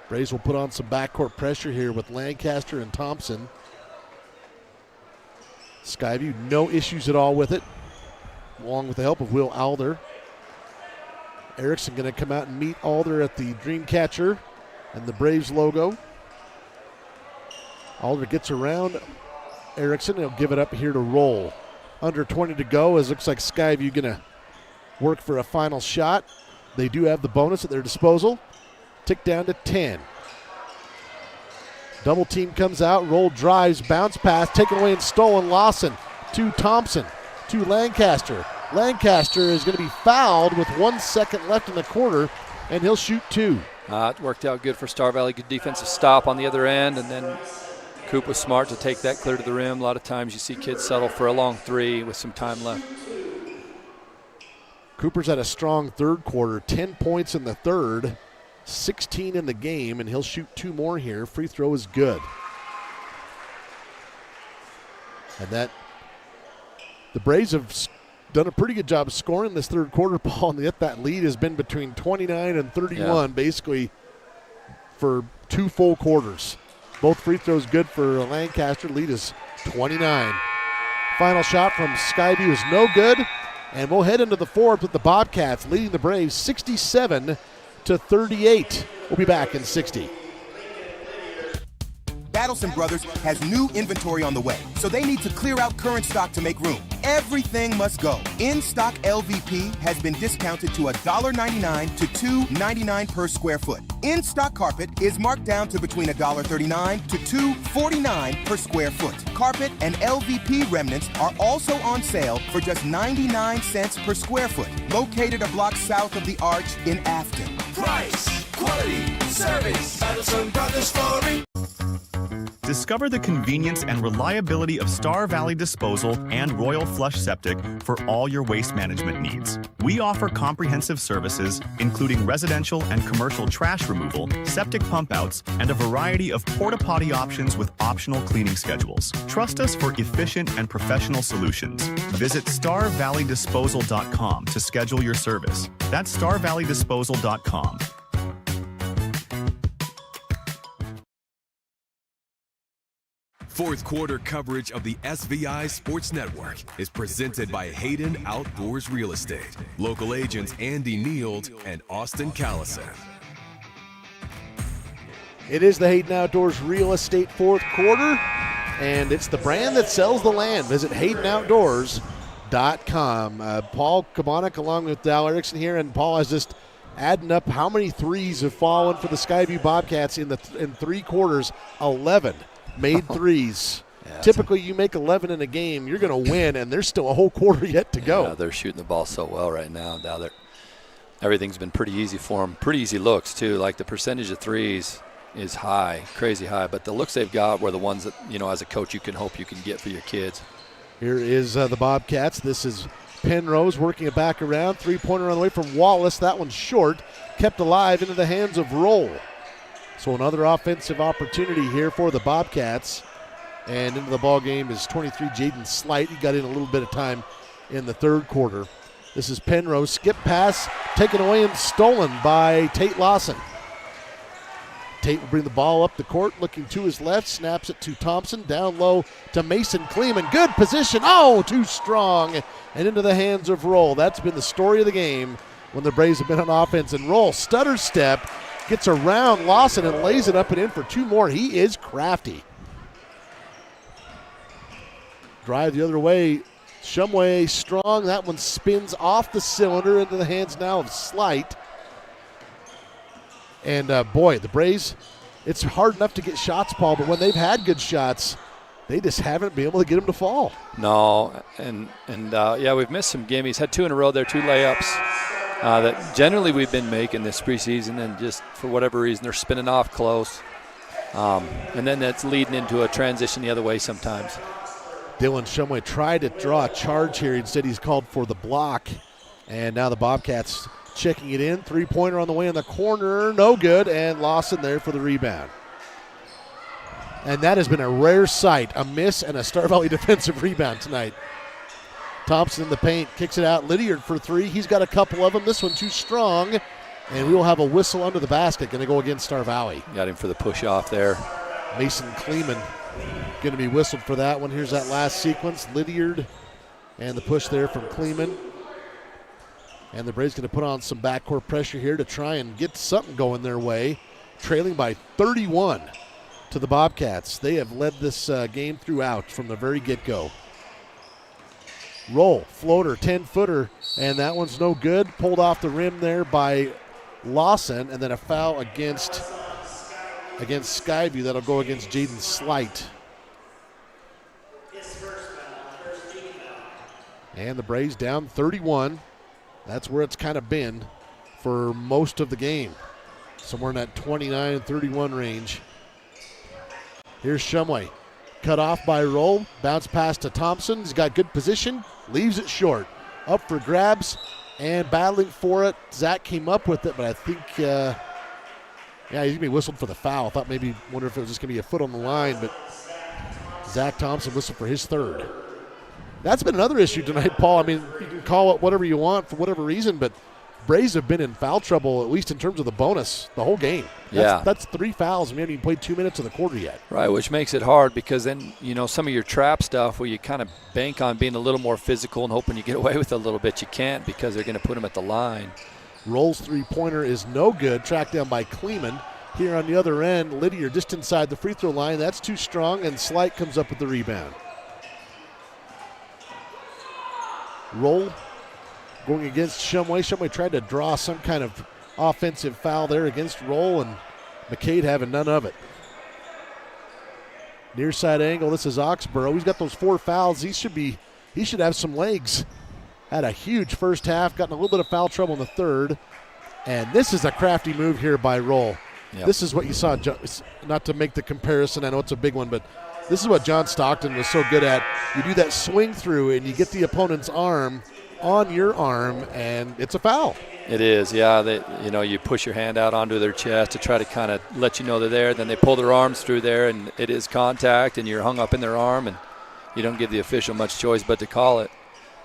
Braves will put on some backcourt pressure here with Lancaster and Thompson. Skyview, no issues at all with it, along with the help of Will Alder. Erickson going to come out and meet Alder at the Dreamcatcher and the Braves logo. Alder gets around Erickson. He'll give it up here to Roll. Under 20 to go as it looks like Skyview going to work for a final shot. They do have the bonus at their disposal. Tick down to 10. Double team comes out. Roll drives. Bounce pass. Taken away and stolen. Lawson to Thompson to Lancaster. Lancaster is going to be fouled with 1 second left in the quarter, and he'll shoot two. It worked out good for Star Valley. Good defensive stop on the other end, and then Coop was smart to take that clear to the rim. A lot of times you see kids settle for a long three with some time left. Cooper's had a strong third quarter. 10 points in the third. 16 in the game, and he'll shoot two more here. Free throw is good. And the Braves have done a pretty good job of scoring this third quarter, Paul, and yet that lead has been between 29 and 31 basically for two full quarters. Both free throws good for Lancaster. Lead is 29. Final shot from Skyview is no good, and we'll head into the fourth with the Bobcats leading the Braves 67-38. We'll be back in 60. Battleson Brothers has new inventory on the way, so they need to clear out current stock to make room. Everything must go. In-stock LVP has been discounted to $1.99 to $2.99 per square foot. In-stock carpet is marked down to between $1.39 to $2.49 per square foot. Carpet and LVP remnants are also on sale for just 99 cents per square foot, located a block south of the Arch in Afton. Price, quality, service, Battleson Brothers Flooring. Discover the convenience and reliability of Star Valley Disposal and Royal Flush Septic for all your waste management needs. We offer comprehensive services, including residential and commercial trash removal, septic pump outs, and a variety of porta potty options with optional cleaning schedules. Trust us for efficient and professional solutions. Visit StarValleyDisposal.com to schedule your service. That's StarValleyDisposal.com. Fourth quarter coverage of the SVI Sports Network is presented by Hayden Outdoors Real Estate. Local agents Andy Neild and Austin Callison. It is the Hayden Outdoors Real Estate fourth quarter, and it's the brand that sells the land. Visit HaydenOutdoors.com. Paul Kabanek along with Dal Erickson here, and Paul is just adding up how many threes have fallen for the Skyview Bobcats in 3 quarters. 11 made threes. Yeah, typically you make 11 in a game, you're going to win, and there's still a whole quarter yet to go. Yeah, they're shooting the ball so well right now. Everything's been pretty easy for them. Pretty easy looks, too. Like the percentage of threes is high, crazy high, but the looks they've got were the ones that, as a coach, you can hope you can get for your kids. Here is the Bobcats. This is Penrose working it back around. 3-pointer on the way from Wallace. That one's short. Kept alive into the hands of Roll. So another offensive opportunity here for the Bobcats. And into the ball game is 23 Jaden Slight. He got in a little bit of time in the third quarter. This is Penrose. Skip pass taken away and stolen by Tate Lawson. Tate will bring the ball up the court, looking to his left, snaps it to Thompson, down low to Mason Kleeman. Good position. Oh, too strong. And into the hands of Roll. That's been the story of the game when the Braves have been on offense. And Roll, stutter step, gets around Lawson and lays it up and in for 2 more. He is crafty. Drive the other way. Shumway strong. That one spins off the cylinder into the hands now of Slight. And, boy, the Braves, it's hard enough to get shots, Paul, but when they've had good shots, they just haven't been able to get them to fall. No, and we've missed some gimmies. Had 2 in a row there, 2 layups that generally we've been making this preseason, and just for whatever reason they're spinning off close. And then that's leading into a transition the other way sometimes. Dylan Shumway tried to draw a charge here. Instead, he's called for the block. And now the Bobcats checking it in. 3-pointer on the way in the corner. No good. And Lawson there for the rebound. And that has been a rare sight. A miss and a Star Valley defensive rebound tonight. Thompson in the paint. Kicks it out. Lydiard for 3. He's got a couple of them. This one too strong. And we will have a whistle under the basket. Going to go against Star Valley. Got him for the push off there. Mason Kleeman going to be whistled for that one. Here's that last sequence. Lydiard and the push there from Kleeman. And the Braves going to put on some backcourt pressure here to try and get something going their way. Trailing by 31 to the Bobcats. They have led this game throughout from the very get-go. Roll, floater, 10-footer, and that one's no good. Pulled off the rim there by Lawson, and then a foul against Skyview. That'll go against Jaden Slight. And the Braves down 31. That's where it's kind of been for most of the game. Somewhere in that 29 and 31 range. Here's Shumway. Cut off by Roll. Bounce pass to Thompson. He's got good position. Leaves it short. Up for grabs and battling for it. Zach came up with it, but I think, he's going to be whistled for the foul. I thought wonder if it was just going to be a foot on the line, but Zach Thompson whistled for his third. That's been another issue tonight, Paul. I mean, you can call it whatever you want for whatever reason, but Braves have been in foul trouble, at least in terms of the bonus, the whole game. That's 3 fouls. We haven't even played 2 minutes of the quarter yet. Right, which makes it hard because then, some of your trap stuff where you kind of bank on being a little more physical and hoping you get away with it a little bit, you can't because they're going to put them at the line. Roll's 3-pointer is no good, tracked down by Kleeman. Here on the other end, Lydiard just inside the free throw line. That's too strong, and Slight comes up with the rebound. Roll going against Shumway. Shumway tried to draw some kind of offensive foul there against Roll, and McCade having none of it. Near side angle, this is Oxborough. He's got those 4 fouls. He should have some legs. Had a huge first half, gotten a little bit of foul trouble in the third. And this is a crafty move here by Roll. Yep. This is what you saw, not to make the comparison, I know it's a big one, but this is what John Stockton was so good at. You do that swing through and you get the opponent's arm on your arm, and it's a foul. It is, yeah. You push your hand out onto their chest to try to kind of let you know they're there. Then they pull their arms through there, and it is contact, and you're hung up in their arm, and you don't give the official much choice but to call it.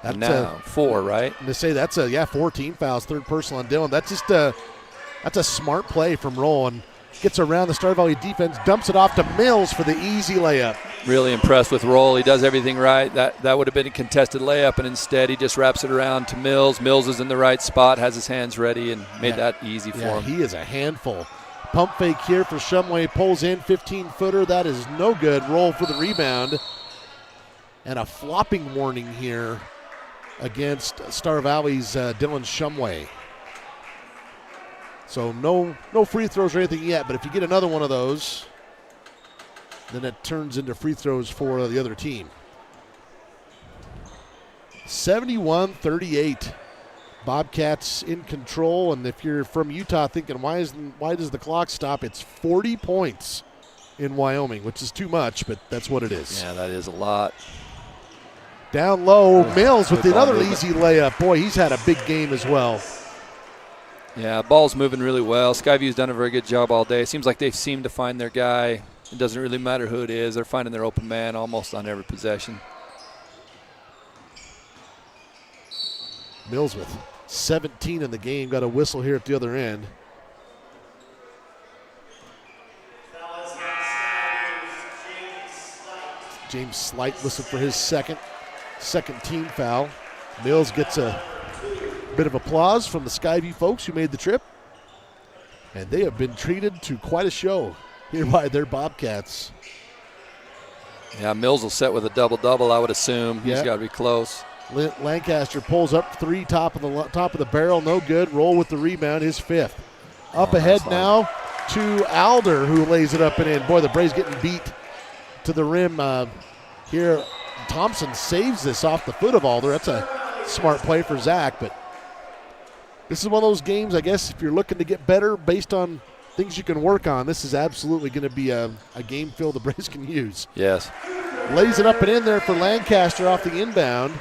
And now 4, right? And to say that's 4 team fouls, third personal on Dillon. That's just that's a smart play from Roll, and gets around the Star Valley defense, dumps it off to Mills for the easy layup. Really impressed with Roll. He does everything right. That would have been a contested layup, and instead he just wraps it around to Mills. Mills is in the right spot, has his hands ready, and made that easy for him. He is a handful. Pump fake here for Shumway, pulls in, 15-footer. That is no good. Roll for the rebound. And a flopping warning here against Star Valley's Dylan Shumway. So no free throws or anything yet, but if you get another one of those, then it turns into free throws for the other team. 71-38. Bobcats in control, and if you're from Utah thinking, why does the clock stop? It's 40 points in Wyoming, which is too much, but that's what it is. Yeah, that is a lot. Down low, Mills with another easy layup. Boy, he's had a big game as well. Yeah, ball's moving really well. Skyview's done a very good job all day. It seems like they seem to find their guy. It doesn't really matter who it is. They're finding their open man almost on every possession. Mills with 17 in the game. Got a whistle here at the other end. James Slight whistled for his second team foul. Mills gets a bit of applause from the Skyview folks who made the trip. And they have been treated to quite a show here by their Bobcats. Yeah, Mills will set with a double-double, I would assume. He's got to be close. Lancaster pulls up 3, top of the barrel, no good. Roll with the rebound, his 5th. Up ahead now to Alder, who lays it up and in. Boy, the Braves getting beat to the rim here. Thompson saves this off the foot of Alder. That's a smart play for Zach, but this is one of those games, I guess, if you're looking to get better based on things you can work on, this is absolutely going to be a game fill the Braves can use. Yes. Lays it up and in there for Lancaster off the inbound.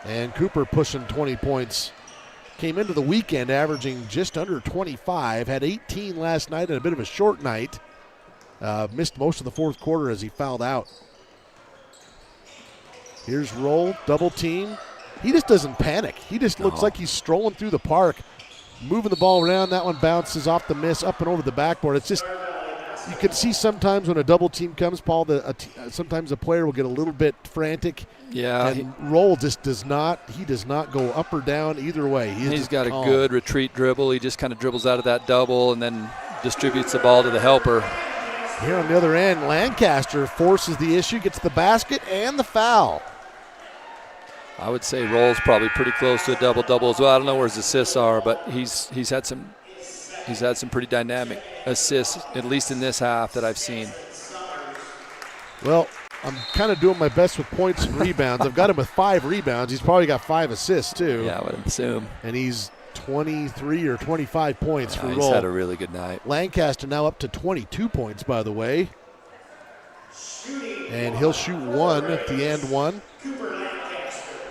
And Cooper pushing 20 points. Came into the weekend averaging just under 25. Had 18 last night and a bit of a short night. Missed most of the fourth quarter as he fouled out. Here's Roll, double team. He just doesn't panic. He just looks like he's strolling through the park, moving the ball around. That one bounces off the miss, up and over the backboard. It's just, you can see sometimes when a double team comes, Paul, sometimes a player will get a little bit frantic. Yeah. And Roll just does not go up or down either way. He's got a good retreat dribble. He just kind of dribbles out of that double and then distributes the ball to the helper. Here on the other end, Lancaster forces the issue, gets the basket and the foul. I would say Roll's probably pretty close to a double-double as well. I don't know where his assists are, but he's had some pretty dynamic assists, at least in this half that I've seen. Well, I'm kind of doing my best with points and rebounds. I've got him with 5 rebounds. He's probably got 5 assists too. Yeah, I would assume. And he's 23 or 25 points for Roll. He's had a really good night. Lancaster now up to 22 points, by the way. And he'll shoot 1 at the end one.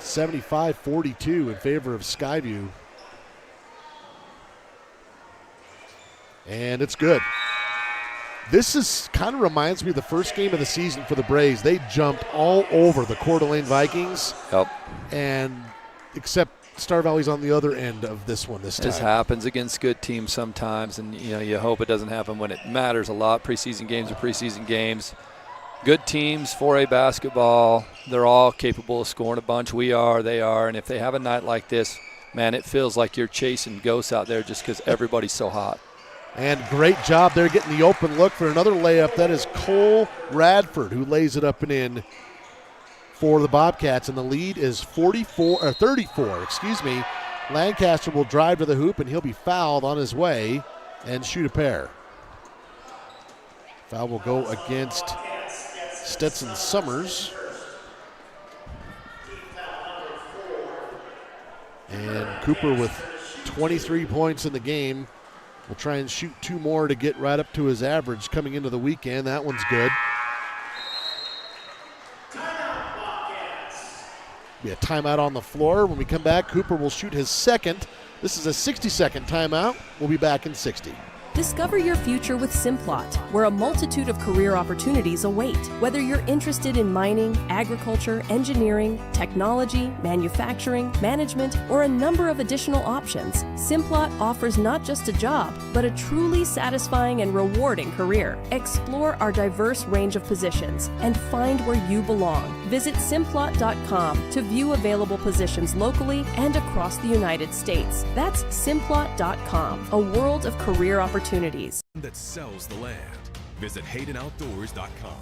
75-42 in favor of Skyview. And it's good. This is kind of reminds me of the first game of the season for the Braves. They jumped all over the Coeur d'Alene Vikings. Yep. And except Star Valley's on the other end of this one this time. This happens against good teams sometimes, and you hope it doesn't happen when it matters a lot. Preseason games are preseason games. Good teams, 4A basketball, they're all capable of scoring a bunch. We are, they are, and if they have a night like this, man, it feels like you're chasing ghosts out there just because everybody's so hot. And great job there getting the open look for another layup. That is Cole Radford who lays it up and in for the Bobcats, and the lead is 34. Lancaster will drive to the hoop, and he'll be fouled on his way and shoot a pair. Foul will go against Stetson Summers. And Cooper with 23 points in the game will try and shoot 2 more to get right up to his average coming into the weekend. That one's good. Be a timeout on the floor. When we come back, Cooper will shoot his second. This is a 60-second timeout. We'll be back in 60. Discover your future with Simplot, where a multitude of career opportunities await. Whether you're interested in mining, agriculture, engineering, technology, manufacturing, management, or a number of additional options, Simplot offers not just a job, but a truly satisfying and rewarding career. Explore our diverse range of positions and find where you belong. Visit Simplot.com to view available positions locally and across the United States. That's Simplot.com, a world of career opportunities. That sells the land. Visit HaydenOutdoors.com.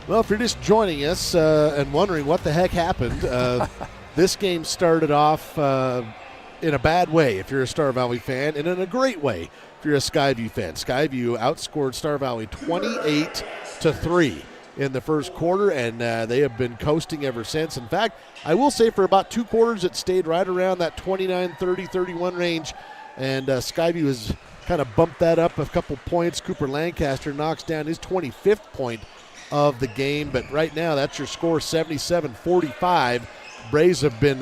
Well, if you're just joining us and wondering what the heck happened, this game started off in a bad way if you're a Star Valley fan, and in a great way if you're a Skyview fan. Skyview outscored Star Valley 28-3 in the first quarter, and they have been coasting ever since. In fact, I will say for about 2 quarters it stayed right around that 29-30-31 range, and Skyview has kind of bumped that up a couple points. Cooper Lancaster knocks down his 25th point of the game, but right now that's your score, 77-45. Braves have been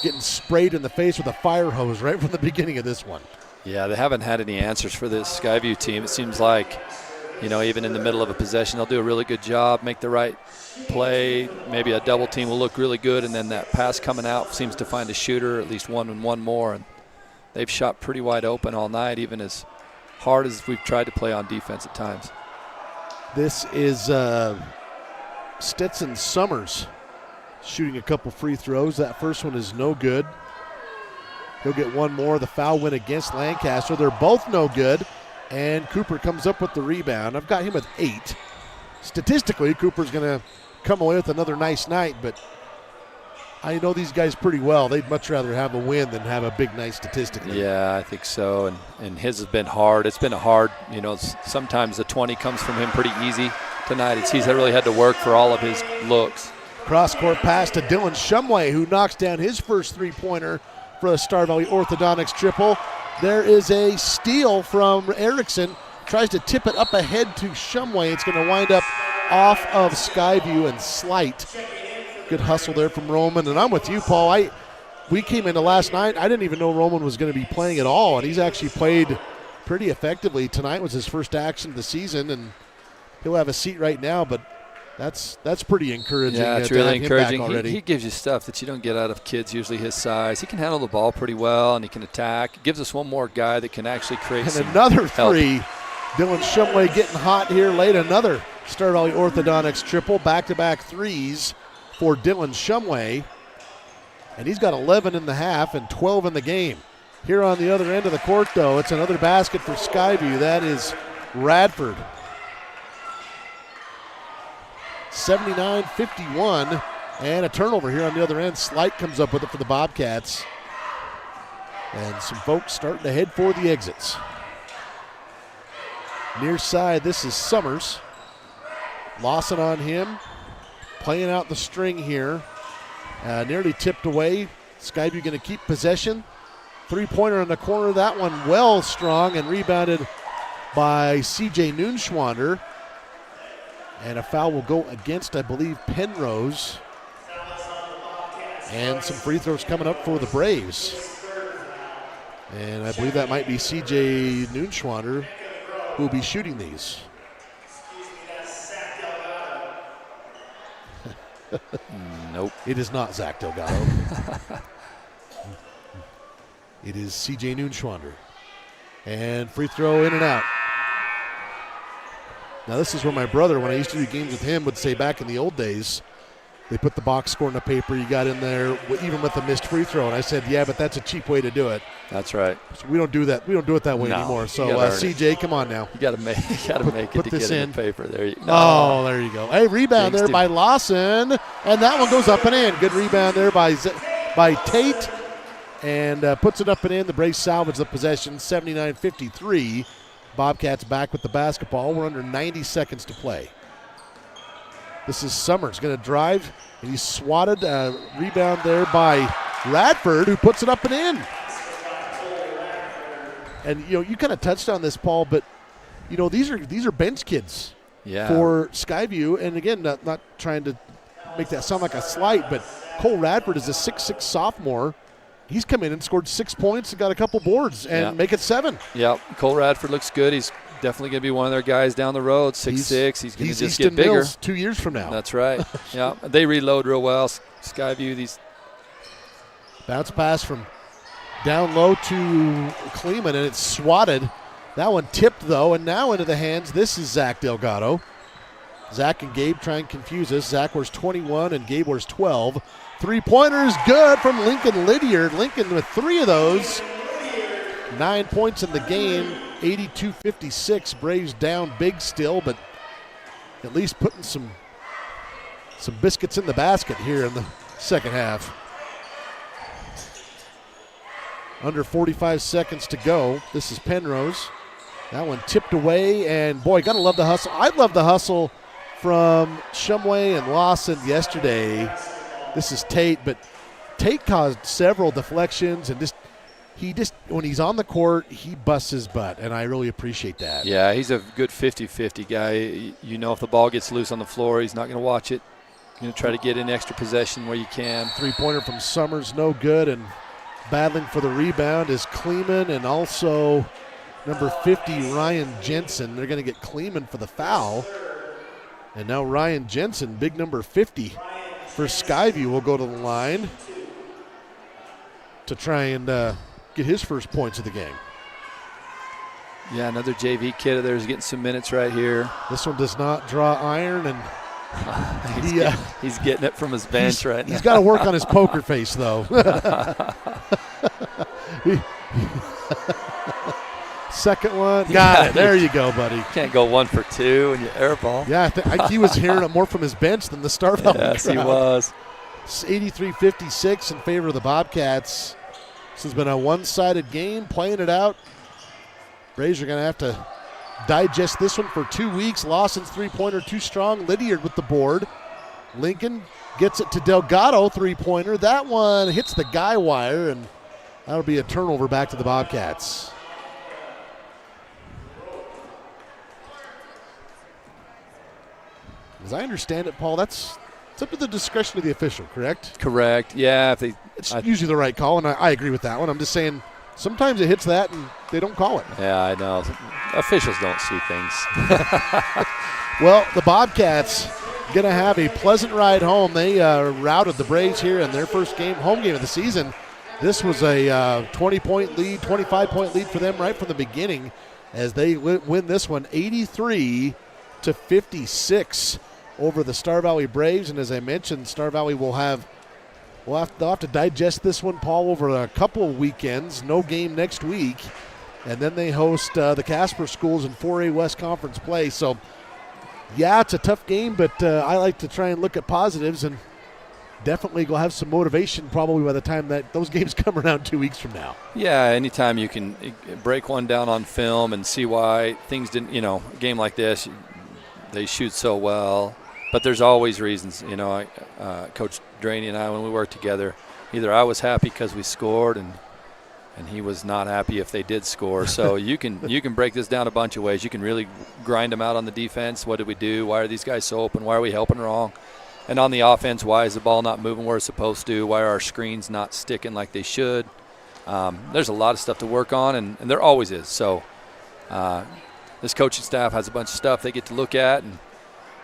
getting sprayed in the face with a fire hose right from the beginning of this one. Yeah, they haven't had any answers for this Skyview team. It seems like, even in the middle of a possession, they'll do a really good job, make the right play. Maybe a double team will look really good, and then that pass coming out seems to find a shooter, at least one and one more. And they've shot pretty wide open all night, even as hard as we've tried to play on defense at times. This is Stetson Summers shooting a couple free throws. That first one is no good. He'll get one more. The foul went against Lancaster. They're both no good. And Cooper comes up with the rebound. I've got him with 8. Statistically, Cooper's going to come away with another nice night, but I know these guys pretty well. They'd much rather have a win than have a big night statistically. Yeah, I think so. And his has been hard. It's been a hard, sometimes the 20 comes from him pretty easy. Tonight, he's really had to work for all of his looks. Cross-court pass to Dylan Shumway, who knocks down his first three-pointer for a Star Valley Orthodontics triple. There is a steal from Erickson. Tries to tip it up ahead to Shumway. It's going to wind up off of Skyview and Slight. Good hustle there from Roman. And I'm with you, Paul. We came into last night. I didn't even know Roman was going to be playing at all, and he's actually played pretty effectively. Tonight was his first action of the season, and he'll have a seat right now, but that's pretty encouraging. Yeah, it's really encouraging. He gives you stuff that you don't get out of kids usually his size. He can handle the ball pretty well, and he can attack. It gives us one more guy that can actually create and some another help. Three. Dylan Shumway getting hot here late. Another Star Valley Orthodontics triple. Back-to-back threes for Dylan Shumway. And he's got 11 in the half and 12 in the game. Here on the other end of the court, though, it's another basket for Skyview. That is Radford. 79-51, and a turnover here on the other end. Slight comes up with it for the Bobcats. And some folks starting to head for the exits. Near side, this is Summers. Lawson on him, playing out the string here. Nearly tipped away. Skyview going to keep possession. Three-pointer in the corner. That one well strong and rebounded by C.J. Noonschwander. And a foul will go against, I believe, Penrose. And some free throws coming up for the Braves. And I believe that might be C.J. Noonschwander who will be shooting these. Nope. It is not Zach Delgado. It is C.J. Noonschwander. And free throw in and out. Now this is where my brother, when I used to do games with him, would say back in the old days, they put the box score in the paper, you got in there, even with a missed free throw. And I said, yeah, but that's a cheap way to do it. That's right. So we don't do that. We don't do it that way anymore. So CJ, come on now. You got to make it to get in the paper. There you go. Oh, there you go. Hey, rebound there by Lawson, and that one goes up and in. Good rebound there by Tate, and puts it up and in. The Braves salvage the possession, 79-53. Bobcats back with the basketball. We're under 90 seconds to play. This is Summers going to drive, and he's swatted. Rebound there by Radford, who puts it up and in. And you kind of touched on this, Paul, but these are bench kids Yeah. for Skyview. And again, not trying to make that sound like a slight, but Cole Radford is a 6'6" sophomore. He's come in and scored 6 points and got a couple boards and make it 7. Yep. Cole Radford looks good. He's definitely going to be one of their guys down the road. 6'6". He's going to just Easton get bigger. Mills 2 years from now. That's right. Yeah. They reload real well. Skyview, these. Bounce pass from down low to Kleeman, and it's swatted. That one tipped, though, and now into the hands. This is Zach Delgado. Zach and Gabe try and confuse us. Zach wears 21 and Gabe wears 12. Three-pointers good from Lincoln Lydiard. Lincoln with 3 of those. 9 points in the game, 82-56. Braves down big still, but at least putting some biscuits in the basket here in the second half. Under 45 seconds to go. This is Penrose. That one tipped away, and boy, gotta love the hustle. I love the hustle from Shumway and Lawson yesterday. This is Tate, but Tate caused several deflections, and he when he's on the court, he busts his butt, and I really appreciate that. Yeah, he's a good 50-50 guy. If the ball gets loose on the floor, he's not going to watch it. He's going to try to get in extra possession where you can. Three-pointer from Summers, no good, and battling for the rebound is Kleeman and also number 50, Ryan Jensen. They're going to get Kleeman for the foul. And now Ryan Jensen, big number 50 for Skyview, will go to the line to try and get his first points of the game. Yeah, another JV kid of theirs getting some minutes right here. This one does not draw iron, and he's getting it from his bench right now. He's got to work on his poker face, though. Second one. Got it. There you go, buddy. Can't go 1 for 2 and you airball. Yeah, I think he was hearing it more from his bench than the Star Valley Yes, crowd. he was. It's 83-56 in favor of the Bobcats. This has been a one-sided game, playing it out. Braves are going to have to digest this one for 2 weeks. Lawson's three-pointer too strong. Lydiard with the board. Lincoln gets it to Delgado, three-pointer. That one hits the guy wire, and that'll be a turnover back to the Bobcats. As I understand it, Paul, it's up to the discretion of the official, correct? Correct. Yeah. It's usually the right call, and I agree with that one. I'm just saying sometimes it hits that and they don't call it. Yeah, I know. Officials don't see things. Well, the Bobcats going to have a pleasant ride home. They routed the Braves here in their first home game of the season. This was a 20-point lead, 25-point lead for them right from the beginning as they win this one 83-56 over the Star Valley Braves. And as I mentioned, Star Valley they'll have to digest this one, Paul, over a couple of weekends. No game next week. And then they host the Casper Schools in 4A West Conference play. So, yeah, it's a tough game, but I like to try and look at positives, and definitely go have some motivation probably by the time that those games come around 2 weeks from now. Yeah, anytime you can break one down on film and see why things didn't, a game like this, they shoot so well. But there's always reasons, Coach Draney and I, when we worked together, either I was happy because we scored and he was not happy if they did score. So you can break this down a bunch of ways. You can really grind them out on the defense. What did we do? Why are these guys so open? Why are we helping wrong? And on the offense, why is the ball not moving where it's supposed to? Why are our screens not sticking like they should? There's a lot of stuff to work on, and there always is. So this coaching staff has a bunch of stuff they get to look at,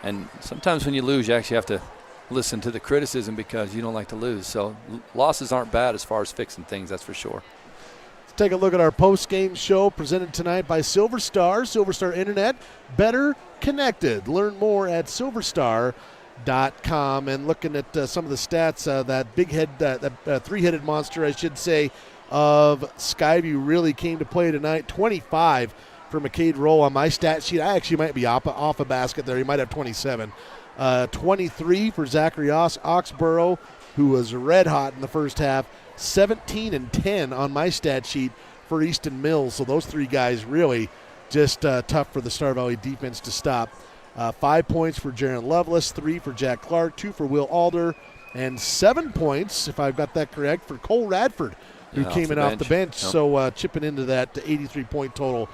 and sometimes when you lose, you actually have to listen to the criticism because you don't like to lose. So losses aren't bad as far as fixing things, that's for sure. Let's take a look at our post-game show presented tonight by Silver Star. Silver Star Internet, better connected. Learn more at silverstar.com. And looking at some of the stats, that big head, that three-headed monster, I should say, of Skyview really came to play tonight. 25 for McCade Roll on my stat sheet. I actually might be off a basket there. He might have 27. 23 for Zachary Oxborough, who was red hot in the first half. 17 and 10 on my stat sheet for Easton Mills. So those three guys really just tough for the Star Valley defense to stop. 5 points for Jaron Lovelace, 3 for Jack Clark, 2 for Will Alder, and 7 points, if I've got that correct, for Cole Radford who came in off the bench. Yep. So chipping into that 83-point total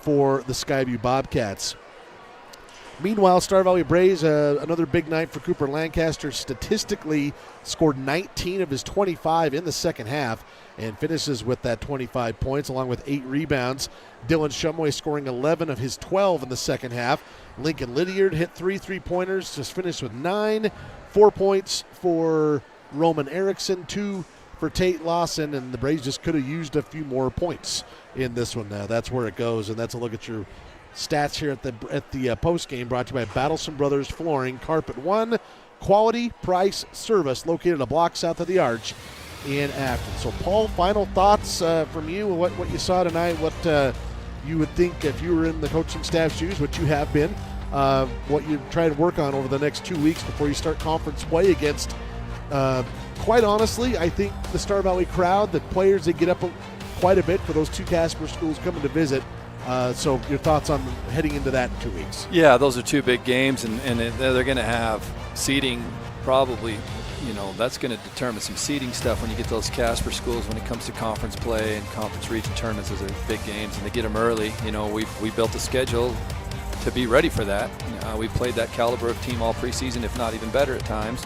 for the Skyview Bobcats. Meanwhile, Star Valley Braves, another big night for Cooper Lancaster. Statistically scored 19 of his 25 in the second half and finishes with that 25 points along with 8 rebounds. Dylan Shumway scoring 11 of his 12 in the second half. Lincoln Lydiard hit 3 3-pointers, just finished with 9. 4 points for Roman Erickson, 2 for Tate Lawson, and the Braves just could have used a few more points in this one. That's where it goes, and that's a look at your stats here at the post game, brought to you by Battleson Brothers Flooring, Carpet One, quality, price, service, located a block south of the Arch in Afton. So, Paul, final thoughts from you, what you saw tonight, what you would think if you were in the coaching staff's shoes, what you have been, what you try to work on over the next 2 weeks before you start conference play against. Quite honestly, I think the Star Valley crowd, the players, they get up quite a bit for those 2 Casper schools coming to visit. So your thoughts on heading into that in 2 weeks? Yeah, those are 2 big games, and they're going to have seeding probably. That's going to determine some seeding stuff when you get those Casper schools when it comes to conference play and conference region tournaments. Those are big games, and they get them early. We built a schedule to be ready for that. We played that caliber of team all preseason, if not even better at times.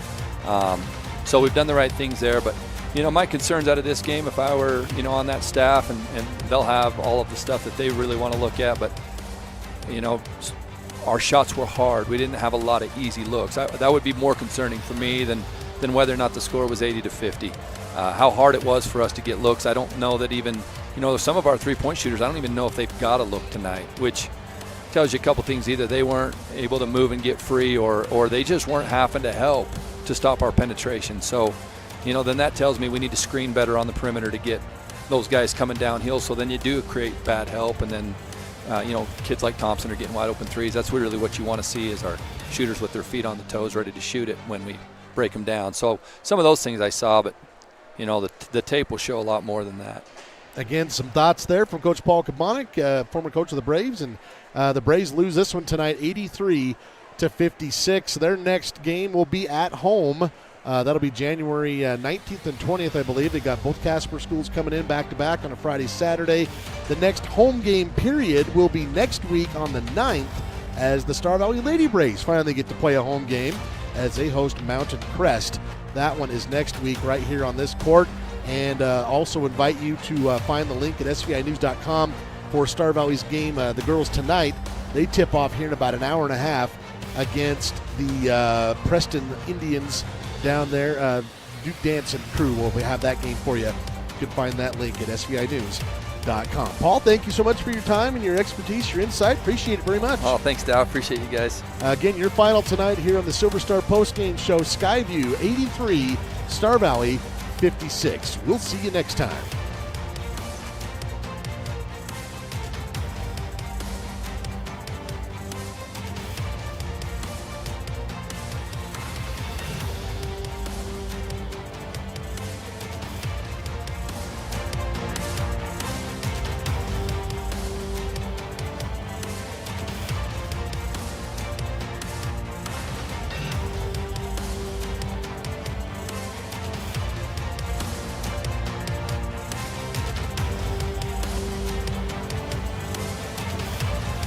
So we've done the right things there, but my concerns out of this game, if I were, on that staff, and they'll have all of the stuff that they really want to look at, but, our shots were hard. We didn't have a lot of easy looks. That would be more concerning for me than whether or not the score was 80-50. How hard it was for us to get looks, I don't know that even, some of our three-point shooters, I don't even know if they've got a look tonight, which tells you a couple things. Either they weren't able to move and get free, or they just weren't having to help to stop our penetration. So, then that tells me we need to screen better on the perimeter to get those guys coming downhill. So then you do create bad help, and then, kids like Thompson are getting wide open threes. That's really what you want to see is our shooters with their feet on the toes, ready to shoot it when we break them down. So some of those things I saw, but, the tape will show a lot more than that. Again, some thoughts there from Coach Paul Kabonic, former coach of the Braves, and the Braves lose this one tonight, 83-56. Their next game will be at home. That'll be January 19th and 20th, I believe. They got both Casper schools coming in back-to-back on a Friday, Saturday. The next home game period will be next week on the 9th as the Star Valley Lady Braves finally get to play a home game as they host Mountain Crest. That one is next week right here on this court. And also invite you to find the link at SVInews.com for Star Valley's game. The girls tonight, they tip off here in about an hour and a half against the Preston Indians down there. Duke Danson crew will have that game for you. You can find that link at SVInews.com. Paul, thank you so much for your time and your expertise, your insight. Appreciate it very much. Oh, thanks, Dow. Appreciate you guys. Again, your final tonight here on the Silver Star postgame show, Skyview 83, Star Valley 56. We'll see you next time.